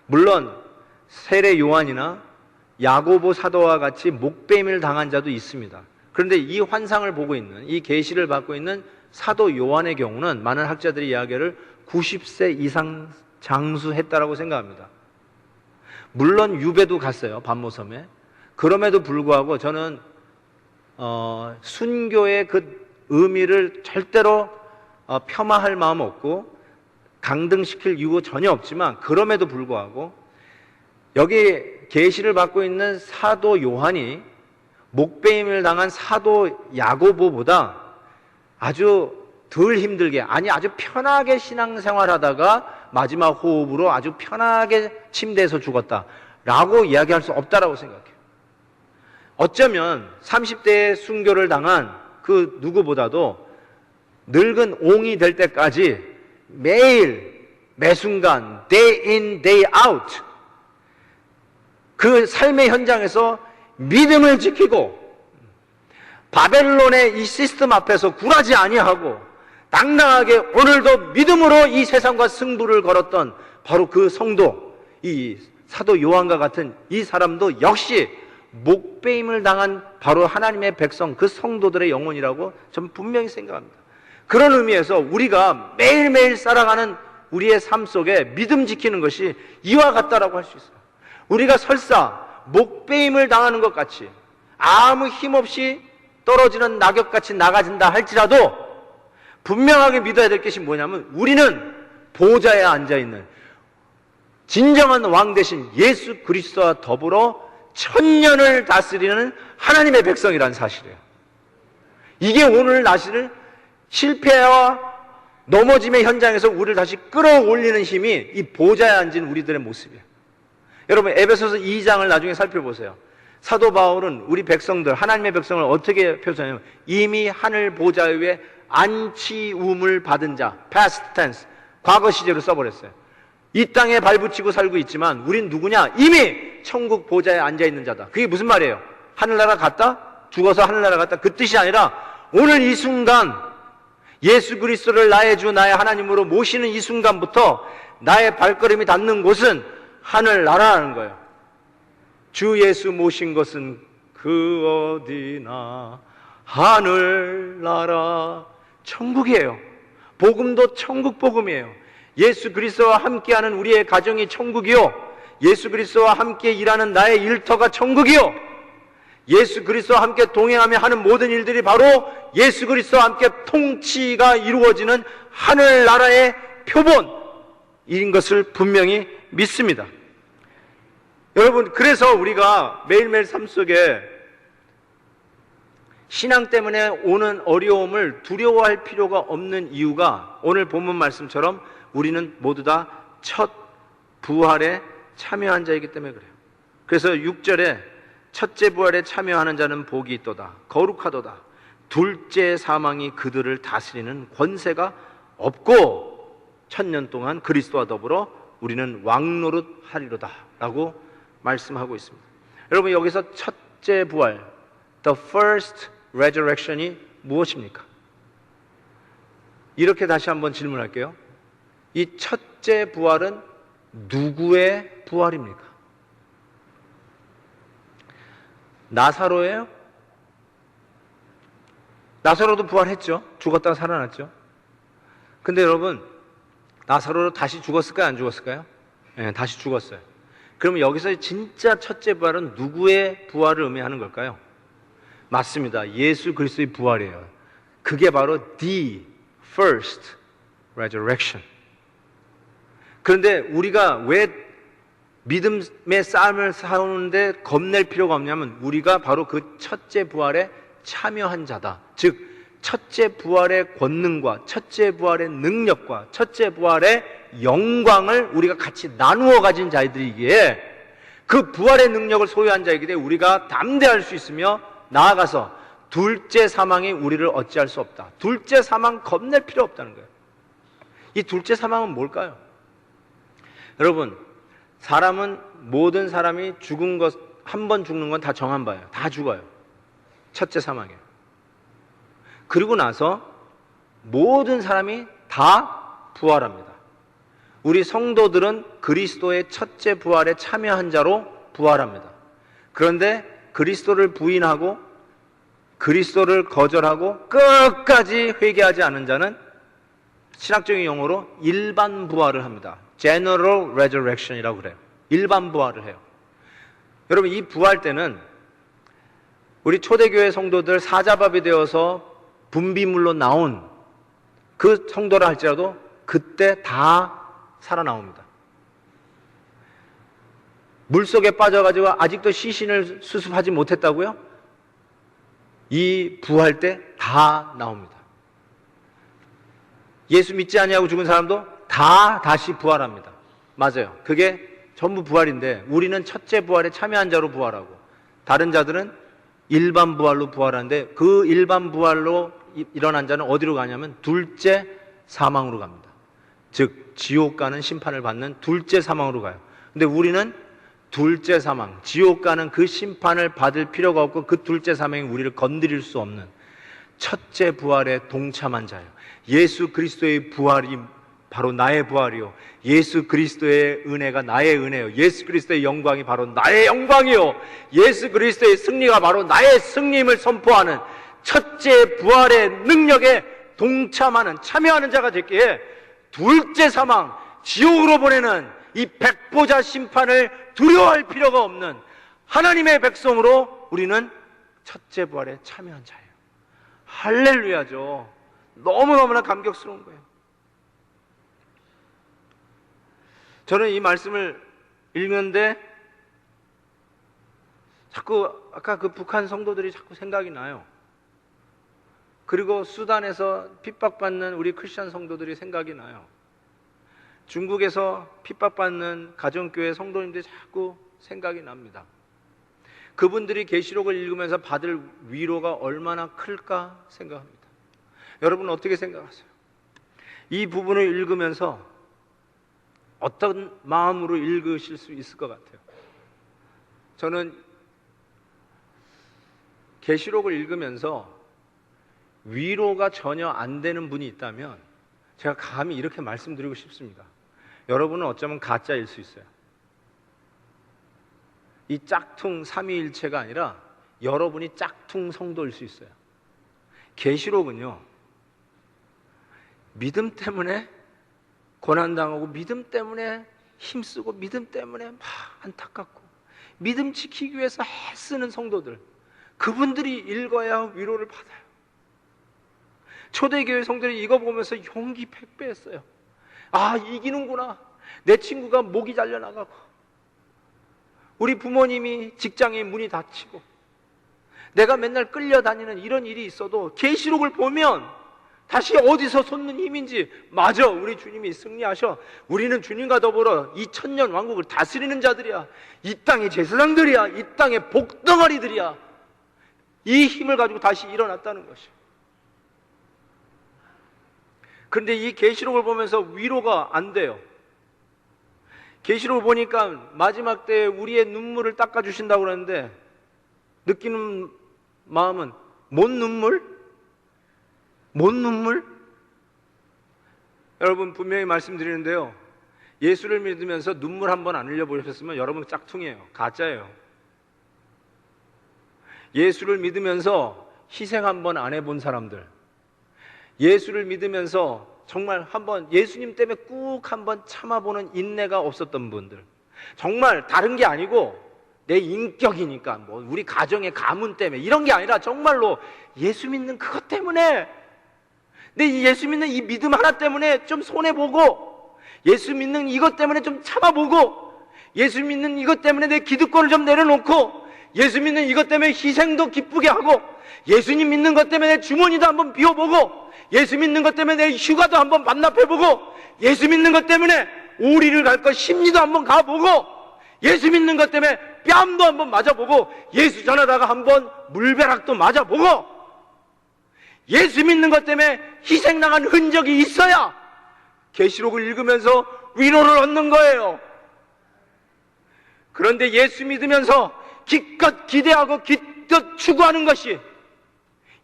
물론 세례 요한이나 야고보 사도와 같이 목배임을 당한 자도 있습니다. 그런데 이 환상을 보고 있는, 이 계시를 받고 있는 사도 요한의 경우는 많은 학자들이 이야기를 90세 이상 장수했다라고 생각합니다. 물론 유배도 갔어요, 반모섬에. 그럼에도 불구하고 저는 순교의 그 의미를 절대로 폄하할 마음 없고 강등시킬 이유 전혀 없지만, 그럼에도 불구하고 여기 계시를 받고 있는 사도 요한이 목배임을 당한 사도 야고보보다 아주 덜 힘들게, 아니 아주 편하게 신앙생활하다가 마지막 호흡으로 아주 편하게 침대에서 죽었다라고 이야기할 수 없다라고 생각해요. 어쩌면 30대에 순교를 당한 그 누구보다도 늙은 옹이 될 때까지 매일 매순간 day in day out 그 삶의 현장에서 믿음을 지키고 바벨론의 이 시스템 앞에서 굴하지 아니하고 당당하게 오늘도 믿음으로 이 세상과 승부를 걸었던 바로 그 성도, 이 사도 요한과 같은 이 사람도 역시 목배임을 당한 바로 하나님의 백성, 그 성도들의 영혼이라고 저는 분명히 생각합니다. 그런 의미에서 우리가 매일매일 살아가는 우리의 삶 속에 믿음 지키는 것이 이와 같다라고 할 수 있어요. 우리가 설사 목배임을 당하는 것 같이 아무 힘없이 떨어지는 낙엽같이 나가진다 할지라도 분명하게 믿어야 될 것이 뭐냐면, 우리는 보좌에 앉아있는 진정한 왕 대신 예수 그리스도와 더불어 천년을 다스리는 하나님의 백성이라는 사실이에요. 이게 오늘 사실을 실패와 넘어짐의 현장에서 우리를 다시 끌어올리는 힘이 이 보좌에 앉은 우리들의 모습이에요. 여러분, 에베소서 2장을 나중에 살펴보세요. 사도 바울은 우리 백성들, 하나님의 백성을 어떻게 표현하냐면 이미 하늘 보좌 위에 안치움을 받은 자, past tense, 과거 시제로 써버렸어요. 이 땅에 발붙이고 살고 있지만 우린 누구냐? 이미 천국 보좌에 앉아있는 자다. 그게 무슨 말이에요? 하늘나라 갔다? 죽어서 하늘나라 갔다? 그 뜻이 아니라 오늘 이 순간 예수 그리스도를 나의 주 나의 하나님으로 모시는 이 순간부터 나의 발걸음이 닿는 곳은 하늘나라라는 거예요. 주 예수 모신 것은 그 어디나 하늘나라, 천국이에요. 복음도 천국 복음이에요. 예수 그리스도와 함께하는 우리의 가정이 천국이요, 예수 그리스도와 함께 일하는 나의 일터가 천국이요, 예수 그리스도와 함께 동행하며 하는 모든 일들이 바로 예수 그리스도와 함께 통치가 이루어지는 하늘나라의 표본인 것을 분명히 믿습니다. 여러분, 그래서 우리가 매일매일 삶 속에 신앙 때문에 오는 어려움을 두려워할 필요가 없는 이유가 오늘 본문 말씀처럼 우리는 모두 다 첫 부활에 참여한 자이기 때문에 그래요. 그래서 6절에 첫째 부활에 참여하는 자는 복이 있도다, 거룩하도다, 둘째 사망이 그들을 다스리는 권세가 없고 천년 동안 그리스도와 더불어 우리는 왕노릇 하리로다 라고 말씀하고 있습니다. 여러분, 여기서 첫째 부활, the first resurrection이 무엇입니까? 이렇게 다시 한번 질문할게요. 이 첫째 부활은 누구의 부활입니까? 나사로예요? 나사로도 부활했죠. 죽었다가 살아났죠. 근데 여러분, 나사로도 다시 죽었을까요? 안 죽었을까요? 네, 다시 죽었어요. 그러면 여기서 진짜 첫째 부활은 누구의 부활을 의미하는 걸까요? 맞습니다. 예수 그리스도의 부활이에요. 그게 바로 the first resurrection. 그런데 우리가 왜 믿음의 싸움을 싸우는데 겁낼 필요가 없냐면, 우리가 바로 그 첫째 부활에 참여한 자다. 즉 첫째 부활의 권능과 첫째 부활의 능력과 첫째 부활의 영광을 우리가 같이 나누어 가진 자들이기에 그 부활의 능력을 소유한 자이기 때문에 우리가 담대할 수 있으며 나아가서 둘째 사망이 우리를 어찌할 수 없다. 둘째 사망 겁낼 필요 없다는 거예요. 이 둘째 사망은 뭘까요? 여러분, 사람은, 모든 사람이 죽은 것, 한 번 죽는 건 다 정한 바예요. 다 죽어요. 첫째 사망이에요. 그리고 나서 모든 사람이 다 부활합니다. 우리 성도들은 그리스도의 첫째 부활에 참여한 자로 부활합니다. 그런데 그리스도를 부인하고 그리스도를 거절하고 끝까지 회개하지 않은 자는 신학적인 용어로 일반 부활을 합니다. General Resurrection이라고 그래요. 일반 부활을 해요. 여러분, 이 부활 때는 우리 초대교회 성도들 사자밥이 되어서 분비물로 나온 그 성도라 할지라도 그때 다 살아나옵니다. 물속에 빠져가지고 아직도 시신을 수습하지 못했다고요? 이 부활 때 다 나옵니다. 예수 믿지 아니하고 죽은 사람도 다 다시 부활합니다. 맞아요. 그게 전부 부활인데 우리는 첫째 부활에 참여한 자로 부활하고 다른 자들은 일반 부활로 부활하는데 그 일반 부활로 일어난 자는 어디로 가냐면 둘째 사망으로 갑니다. 즉 지옥 가는 심판을 받는 둘째 사망으로 가요. 근데 우리는 둘째 사망, 지옥 가는 그 심판을 받을 필요가 없고 그 둘째 사망이 우리를 건드릴 수 없는 첫째 부활에 동참한 자예요. 예수 그리스도의 부활이 바로 나의 부활이요, 예수 그리스도의 은혜가 나의 은혜요, 예수 그리스도의 영광이 바로 나의 영광이요, 예수 그리스도의 승리가 바로 나의 승리임을 선포하는 첫째 부활의 능력에 동참하는, 참여하는 자가 됐기에 둘째 사망, 지옥으로 보내는 이 백보자 심판을 두려워할 필요가 없는 하나님의 백성으로 우리는 첫째 부활에 참여한 자예요. 할렐루야죠. 너무너무나 감격스러운 거예요. 저는 이 말씀을 읽는데 자꾸 아까 그 북한 성도들이 자꾸 생각이 나요. 그리고 수단에서 핍박받는 우리 크리스천 성도들이 생각이 나요. 중국에서 핍박받는 가정교회 성도님들이 자꾸 생각이 납니다. 그분들이 계시록을 읽으면서 받을 위로가 얼마나 클까 생각합니다. 여러분 어떻게 생각하세요? 이 부분을 읽으면서 어떤 마음으로 읽으실 수 있을 것 같아요? 저는 계시록을 읽으면서 위로가 전혀 안 되는 분이 있다면 제가 감히 이렇게 말씀드리고 싶습니다. 여러분은 어쩌면 가짜일 수 있어요. 이 짝퉁 삼위일체가 아니라 여러분이 짝퉁 성도일 수 있어요. 계시록은요, 믿음 때문에 고난당하고 믿음 때문에 힘쓰고 믿음 때문에 막 안타깝고 믿음 지키기 위해서 애쓰는 성도들, 그분들이 읽어야 위로를 받아요. 초대교회 성도들이 이거 보면서 용기 100배 했어요. 아, 이기는구나. 내 친구가 목이 잘려나가고 우리 부모님이 직장에 문이 닫히고 내가 맨날 끌려다니는 이런 일이 있어도 계시록을 보면 다시 어디서 솟는 힘인지, 맞아, 우리 주님이 승리하셔. 우리는 주님과 더불어 2000년 왕국을 다스리는 자들이야. 이 땅의 제사장들이야. 이 땅의 복덩어리들이야. 이 힘을 가지고 다시 일어났다는 것이에요. 그런데 이 계시록을 보면서 위로가 안 돼요. 계시록을 보니까 마지막 때에 우리의 눈물을 닦아주신다고 그러는데 느끼는 마음은 뭔 눈물? 뭔 눈물? 여러분 분명히 말씀드리는데요, 예수를 믿으면서 눈물 한 번 안 흘려보셨으면 여러분 짝퉁이에요. 가짜예요. 예수를 믿으면서 희생 한 번 안 해본 사람들, 예수를 믿으면서 정말 한번 예수님 때문에 꾹 한번 참아보는 인내가 없었던 분들, 정말 다른 게 아니고 내 인격이니까 뭐 우리 가정의 가문 때문에 이런 게 아니라 정말로 예수 믿는 그것 때문에, 내 예수 믿는 이 믿음 하나 때문에 좀 손해보고, 예수 믿는 이것 때문에 좀 참아보고, 예수 믿는 이것 때문에 내 기득권을 좀 내려놓고, 예수 믿는 이것 때문에 희생도 기쁘게 하고, 예수님 믿는 것 때문에 내 주머니도 한번 비워보고, 예수 믿는 것 때문에 내 휴가도 한번 반납해보고, 예수 믿는 것 때문에 오리를 갈 것 심리도 한번 가보고, 예수 믿는 것 때문에 뺨도 한번 맞아보고, 예수 전하다가 한번 물벼락도 맞아보고, 예수 믿는 것 때문에 희생 나간 흔적이 있어야 계시록을 읽으면서 위로를 얻는 거예요. 그런데 예수 믿으면서 기껏 기대하고 기껏 추구하는 것이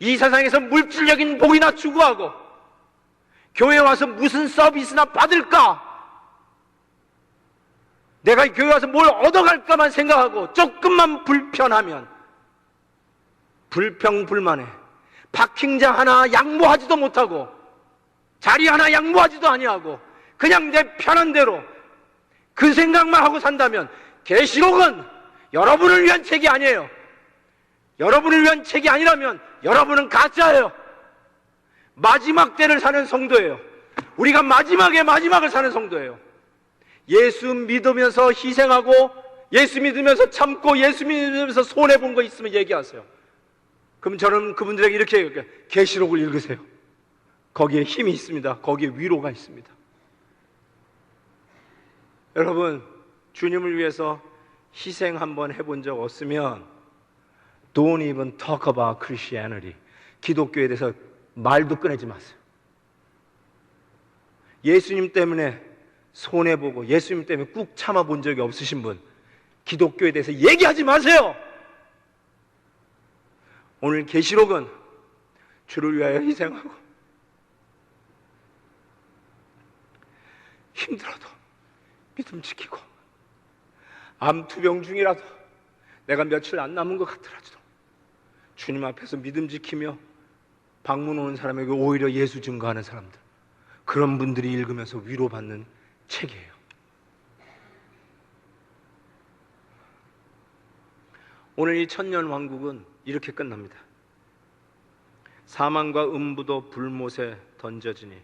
이 세상에서 물질적인 복이나 추구하고 교회 와서 무슨 서비스나 받을까, 내가 교회 와서 뭘 얻어갈까만 생각하고 조금만 불편하면 불평불만에 파킹장 하나 양보하지도 못하고 자리 하나 양보하지도 아니하고 그냥 내 편한 대로 그 생각만 하고 산다면 계시록은 여러분을 위한 책이 아니에요. 여러분을 위한 책이 아니라면 여러분은 가짜예요. 마지막 때를 사는 성도예요. 우리가 마지막을 사는 성도예요. 예수 믿으면서 희생하고 예수 믿으면서 참고 예수 믿으면서 손해본 거 있으면 얘기하세요. 그럼 저는 그분들에게 이렇게 얘기해요. 계시록을 읽으세요. 거기에 힘이 있습니다. 거기에 위로가 있습니다. 여러분, 주님을 위해서 희생 한번 해본 적 없으면 Don't even talk about Christianity. 기독교에 대해서 말도 꺼내지 마세요. 예수님 때문에 손해보고 예수님 때문에 꾹 참아본 적이 없으신 분, 기독교에 대해서 얘기하지 마세요. 오늘 계시록은 주를 위하여 희생하고 힘들어도 믿음 지키고 암투병 중이라도 내가 며칠 안 남은 것 같더라도 주님 앞에서 믿음 지키며 방문 오는 사람에게 오히려 예수 증거하는 사람들, 그런 분들이 읽으면서 위로받는 책이에요. 오늘 이 천년 왕국은 이렇게 끝납니다. 사망과 음부도 불못에 던져지니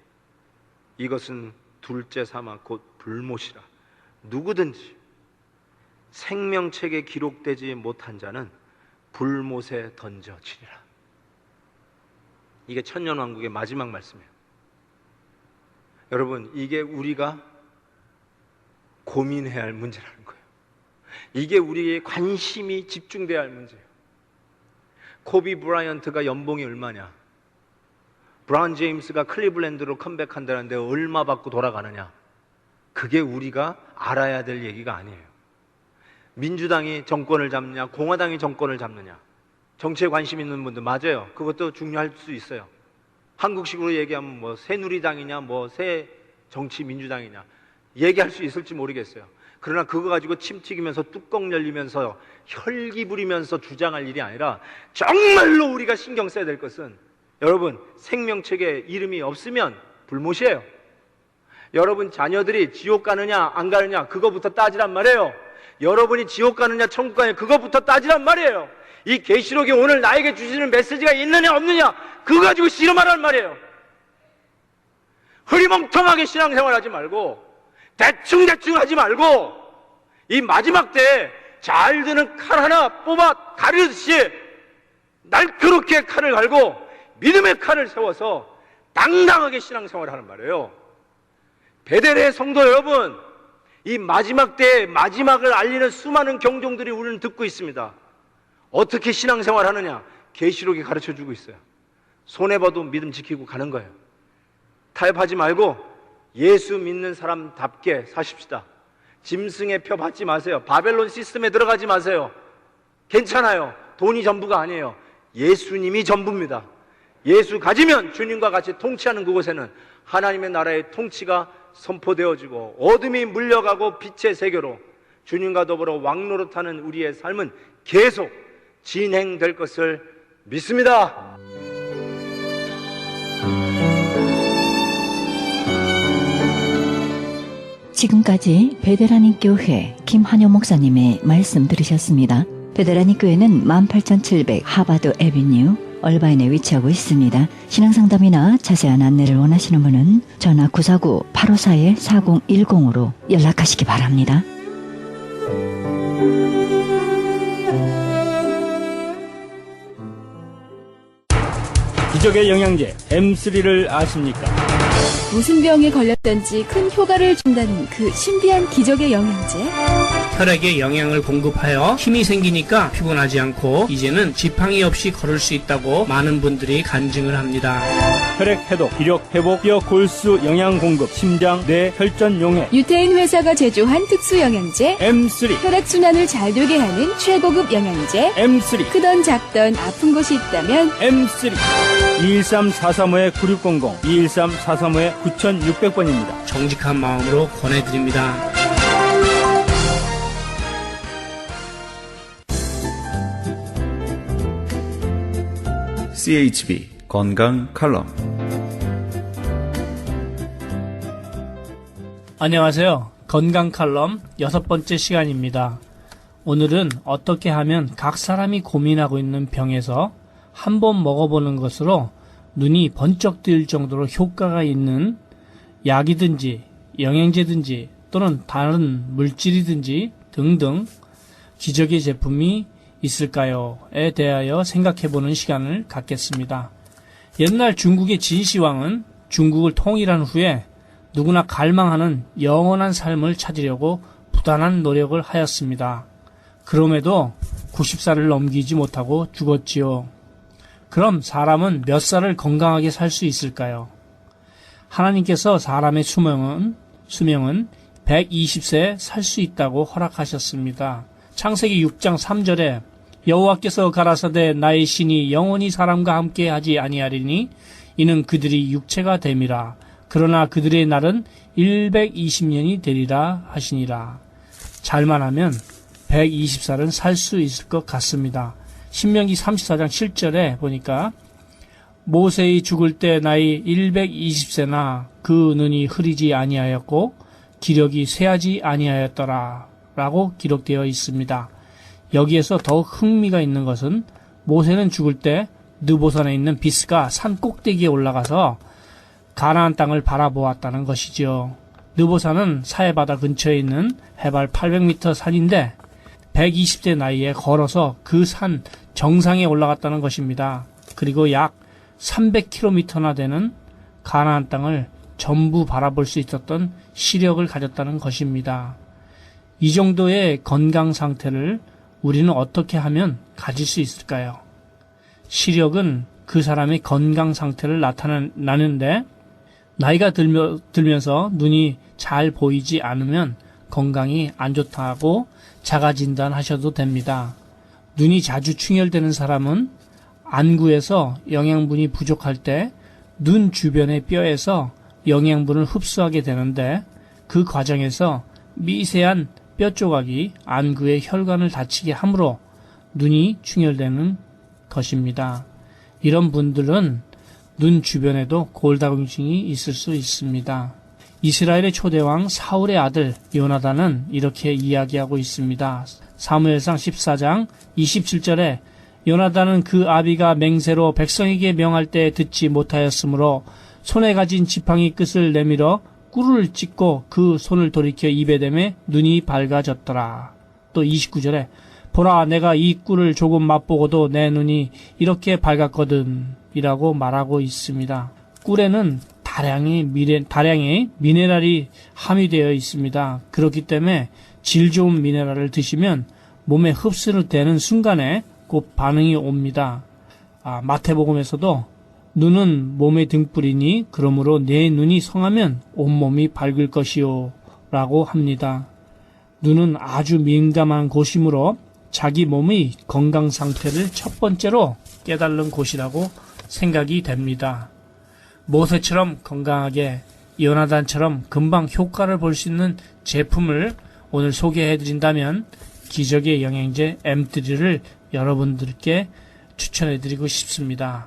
이것은 둘째 사망 곧 불못이라. 누구든지 생명책에 기록되지 못한 자는 불못에 던져지리라. 이게 천년 왕국의 마지막 말씀이에요. 여러분, 이게 우리가 고민해야 할 문제라는 거예요. 이게 우리의 관심이 집중돼야 할 문제예요. 코비 브라이언트가 연봉이 얼마냐? 브라운 제임스가 클리블랜드로 컴백한다는데 얼마 받고 돌아가느냐? 그게 우리가 알아야 될 얘기가 아니에요. 민주당이 정권을 잡느냐, 공화당이 정권을 잡느냐, 정치에 관심 있는 분들 맞아요. 그것도 중요할 수 있어요. 한국식으로 얘기하면 뭐 새누리당이냐, 뭐 새 정치 민주당이냐 얘기할 수 있을지 모르겠어요. 그러나 그거 가지고 침 튀기면서 뚜껑 열리면서 혈기 부리면서 주장할 일이 아니라 정말로 우리가 신경 써야 될 것은, 여러분, 생명책에 이름이 없으면 불못이에요. 여러분 자녀들이 지옥 가느냐 안 가느냐 그거부터 따지란 말이에요. 여러분이 지옥 가느냐 천국 가느냐 그거부터 따지란 말이에요. 이 계시록이 오늘 나에게 주시는 메시지가 있느냐 없느냐 그거 가지고 씨름하란 말이에요. 흐리멍텅하게 신앙생활하지 말고 대충 하지 말고 이 마지막 때 잘 드는 칼 하나 뽑아 가르듯이 날카롭게 칼을 갈고 믿음의 칼을 세워서 당당하게 신앙생활을 하는 말이에요. 베델의 성도 여러분, 이 마지막 때의 마지막을 알리는 수많은 경종들이 우리는 듣고 있습니다. 어떻게 신앙생활 하느냐? 계시록이 가르쳐주고 있어요. 손해봐도 믿음 지키고 가는 거예요. 타협하지 말고 예수 믿는 사람답게 사십시다. 짐승의 표 받지 마세요. 바벨론 시스템에 들어가지 마세요. 괜찮아요. 돈이 전부가 아니에요. 예수님이 전부입니다. 예수 가지면 주님과 같이 통치하는 그곳에는 하나님의 나라의 통치가 선포되어지고 어둠이 물려가고 빛의 세계로 주님과 더불어 왕노릇하는 우리의 삶은 계속 진행될 것을 믿습니다. 지금까지 베데라님 교회 김한효 목사님의 말씀 들으셨습니다. 베데라님 교회는 18700 하바드 애비뉴 얼바인에 위치하고 있습니다. 신앙상담이나 자세한 안내를 원하시는 분은 전화 949-854-4010으로 연락하시기 바랍니다. 기적의 영양제 M3를 아십니까? 무슨 병에 걸렸던지 큰 효과를 준다는 그 신비한 기적의 영양제. 혈액에 영양을 공급하여 힘이 생기니까 피곤하지 않고 이제는 지팡이 없이 걸을 수 있다고 많은 분들이 간증을 합니다. 혈액 해독, 기력 회복, 뼈 골수 영양 공급, 심장, 뇌, 혈전 용해. 유태인 회사가 제조한 특수 영양제 M3, 혈액순환을 잘 되게 하는 최고급 영양제. M3, 크던 작던 아픈 곳이 있다면 M3. 213-435-9600, 213-435-9600번입니다. 정직한 마음으로 권해드립니다. CHB 건강 칼럼. 안녕하세요. 건강 칼럼 6번째 시간입니다. 오늘은 어떻게 하면 각 사람이 고민하고 있는 병에서 한번 먹어보는 것으로 눈이 번쩍 뜰 정도로 효과가 있는 약이든지 영양제든지 또는 다른 물질이든지 등등 기적의 제품이 있을까요?에 대하여 생각해보는 시간을 갖겠습니다. 옛날 중국의 진시황은 중국을 통일한 후에 누구나 갈망하는 영원한 삶을 찾으려고 부단한 노력을 하였습니다. 그럼에도 90살을 넘기지 못하고 죽었지요. 그럼 사람은 몇 살을 건강하게 살 수 있을까요? 하나님께서 사람의 수명은 120세 살 수 있다고 허락하셨습니다. 창세기 6장 3절에 여호와께서 가라사대 나의 신이 영원히 사람과 함께 하지 아니하리니 이는 그들이 육체가 됨이라. 그러나 그들의 날은 120년이 되리라 하시니라. 잘만 하면 120살은 살 수 있을 것 같습니다. 신명기 34장 7절에 보니까 모세의 죽을 때 나이 120세나 그 눈이 흐리지 아니하였고 기력이 쇠하지 아니하였더라 라고 기록되어 있습니다. 여기에서 더욱 흥미가 있는 것은 모세는 죽을 때 느보산에 있는 비스가 산 꼭대기에 올라가서 가나안 땅을 바라보았다는 것이죠. 느보산은 사해바다 근처에 있는 해발 800m 산인데 120세 나이에 걸어서 그 산 정상에 올라갔다는 것입니다. 그리고 약 300km나 되는 가나안 땅을 전부 바라볼 수 있었던 시력을 가졌다는 것입니다. 이 정도의 건강 상태를 우리는 어떻게 하면 가질 수 있을까요? 시력은 그 사람의 건강 상태를 나타내는데 나이가 들면서 눈이 잘 보이지 않으면 건강이 안 좋다고 자가 진단하셔도 됩니다. 눈이 자주 충혈되는 사람은 안구에서 영양분이 부족할 때 눈 주변의 뼈에서 영양분을 흡수하게 되는데 그 과정에서 미세한 뼈 조각이 안구의 혈관을 다치게 함으로 눈이 충혈되는 것입니다. 이런 분들은 눈 주변에도 골다공증이 있을 수 있습니다. 이스라엘의 초대왕 사울의 아들 요나단은 이렇게 이야기하고 있습니다. 사무엘상 14장 27절에 요나단은 그 아비가 맹세로 백성에게 명할 때 듣지 못하였으므로 손에 가진 지팡이 끝을 내밀어 꿀을 찍고 그 손을 돌이켜 입에 대매 눈이 밝아졌더라. 또 29절에 보라 내가 이 꿀을 조금 맛보고도 내 눈이 이렇게 밝았거든 이라고 말하고 있습니다. 꿀에는 다량의 미네랄이 함유되어 있습니다. 그렇기 때문에 질 좋은 미네랄을 드시면 몸에 흡수를 되는 순간에 곧 반응이 옵니다. 마태복음에서도 눈은 몸의 등불이니 그러므로 내 눈이 성하면 온몸이 밝을 것이요 라고 합니다. 눈은 아주 민감한 곳이므로 자기 몸의 건강 상태를 첫 번째로 깨달는 곳이라고 생각이 됩니다. 모세처럼 건강하게 요나단처럼 금방 효과를 볼 수 있는 제품을 오늘 소개해드린다면 기적의 영양제 M3를 여러분들께 추천해드리고 싶습니다.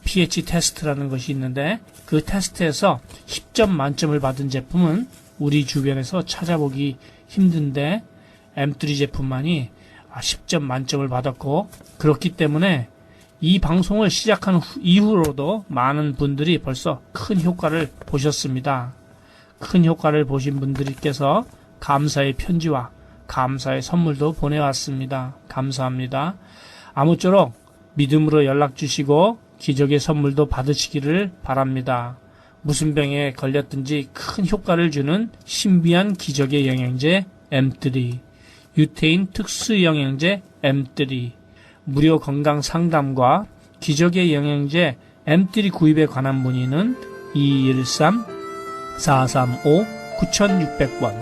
pH 테스트라는 것이 있는데 그 테스트에서 10점 만점을 받은 제품은 우리 주변에서 찾아보기 힘든데 M3 제품만이 10점 만점을 받았고 그렇기 때문에 이 방송을 시작한 이후로도 많은 분들이 벌써 큰 효과를 보셨습니다. 큰 효과를 보신 분들께서 감사의 편지와 감사의 선물도 보내왔습니다. 감사합니다. 아무쪼록 믿음으로 연락 주시고 기적의 선물도 받으시기를 바랍니다. 무슨 병에 걸렸든지 큰 효과를 주는 신비한 기적의 영양제 M3, 유태인 특수 영양제 M3, 무료 건강 상담과 기적의 영양제 M3 구입에 관한 문의는 213-435-9600번,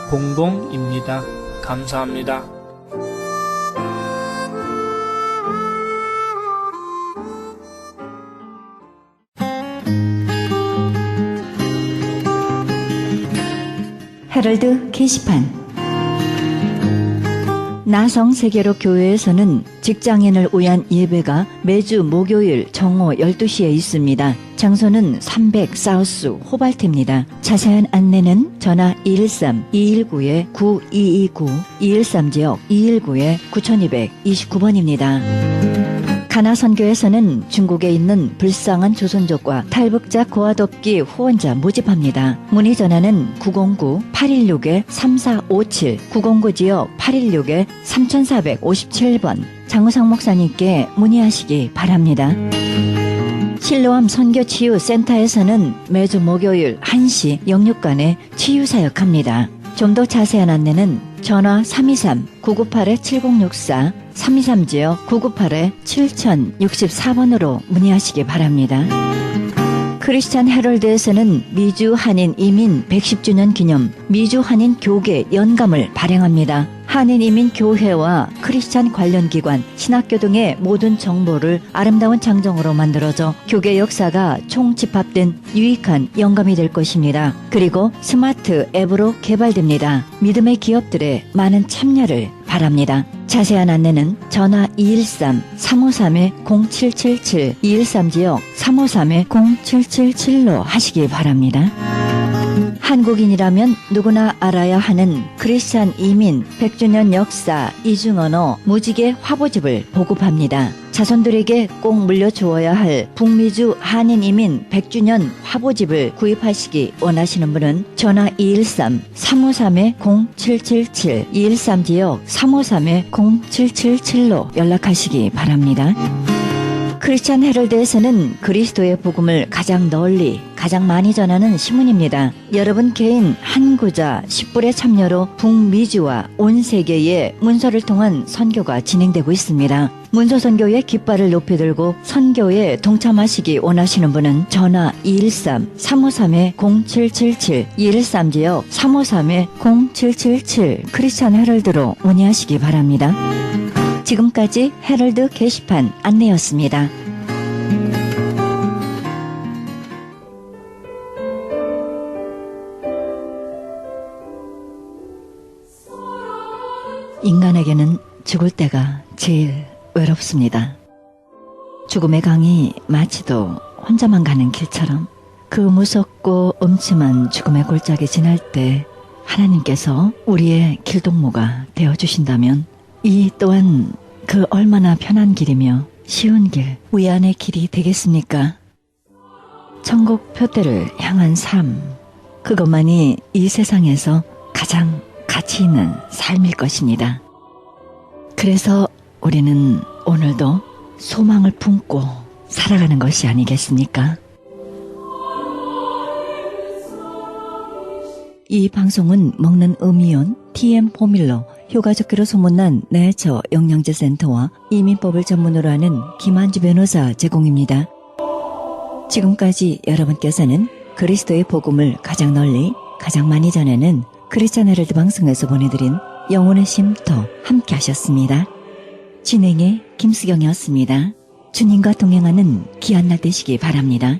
213-435-9600입니다. 감사합니다. 헤럴드 게시판 나성세계로 교회에서는 직장인을 위한 예배가 매주 목요일 정오 12시에 있습니다. 장소는 300 사우스 호발트입니다. 자세한 안내는 전화 213-219-9229, 213지역 219-9229번입니다. 가나선교에서는 중국에 있는 불쌍한 조선족과 탈북자 고아돕기 후원자 모집합니다. 문의 전화는 909-816-3457, 909지역 816-3457번. 장우상 목사님께 문의하시기 바랍니다. 실로암 선교치유센터에서는 매주 목요일 1시 영육간에 치유사역합니다. 좀 더 자세한 안내는 전화 323-998-7064, 323지역 998-7064번으로 문의하시기 바랍니다. 크리스찬 헤럴드에서는 미주 한인 이민 110주년 기념 미주 한인 교계 연감을 발행합니다. 한인 이민 교회와 크리스찬 관련 기관, 신학교 등의 모든 정보를 아름다운 장정으로 만들어져 교계 역사가 총집합된 유익한 영감이 될 것입니다. 그리고 스마트 앱으로 개발됩니다. 믿음의 기업들의 많은 참여를 바랍니다. 자세한 안내는 전화 213-353-0777, 213지역 353-0777로 하시기 바랍니다. 한국인이라면 누구나 알아야 하는 크리스찬 이민 100주년 역사 이중언어 무지개 화보집을 보급합니다. 자손들에게 꼭 물려주어야 할 북미주 한인 이민 100주년 화보집을 구입하시기 원하시는 분은 전화 213-353-0777, 213지역 353-0777로 연락하시기 바랍니다. 크리스찬 헤럴드에서는 그리스도의 복음을 가장 널리 가장 많이 전하는 신문입니다. 여러분 개인 한 구자 10불의 참여로 북미주와 온 세계의 문서를 통한 선교가 진행되고 있습니다. 문서 선교의 깃발을 높이 들고 선교에 동참하시기 원하시는 분은 전화 213-353-0777, 213지역 353-0777 크리스찬 헤럴드로 문의하시기 바랍니다. 지금까지 헤럴드 게시판 안내였습니다. 인간에게는 죽을 때가 제일 외롭습니다. 죽음의 강이 마치도 혼자만 가는 길처럼 그 무섭고 음침한 죽음의 골짜기 지날 때 하나님께서 우리의 길동무가 되어주신다면 이 또한 그 얼마나 편한 길이며 쉬운 길, 위안의 길이 되겠습니까? 천국 표대를 향한 삶, 그것만이 이 세상에서 가장 가치 있는 삶일 것입니다. 그래서 우리는 오늘도 소망을 품고 살아가는 것이 아니겠습니까? 이 방송은 먹는 음이온 TM 포밀러, 효과적기로 소문난 내처 영양제 센터와 이민법을 전문으로 하는 김한주 변호사 제공입니다. 지금까지 여러분께서는 그리스도의 복음을 가장 널리 가장 많이 전하는 크리스찬 헤럴드 방송에서 보내드린 영혼의 쉼터 함께 하셨습니다. 진행의 김수경이었습니다. 주님과 동행하는 귀한 날 되시기 바랍니다.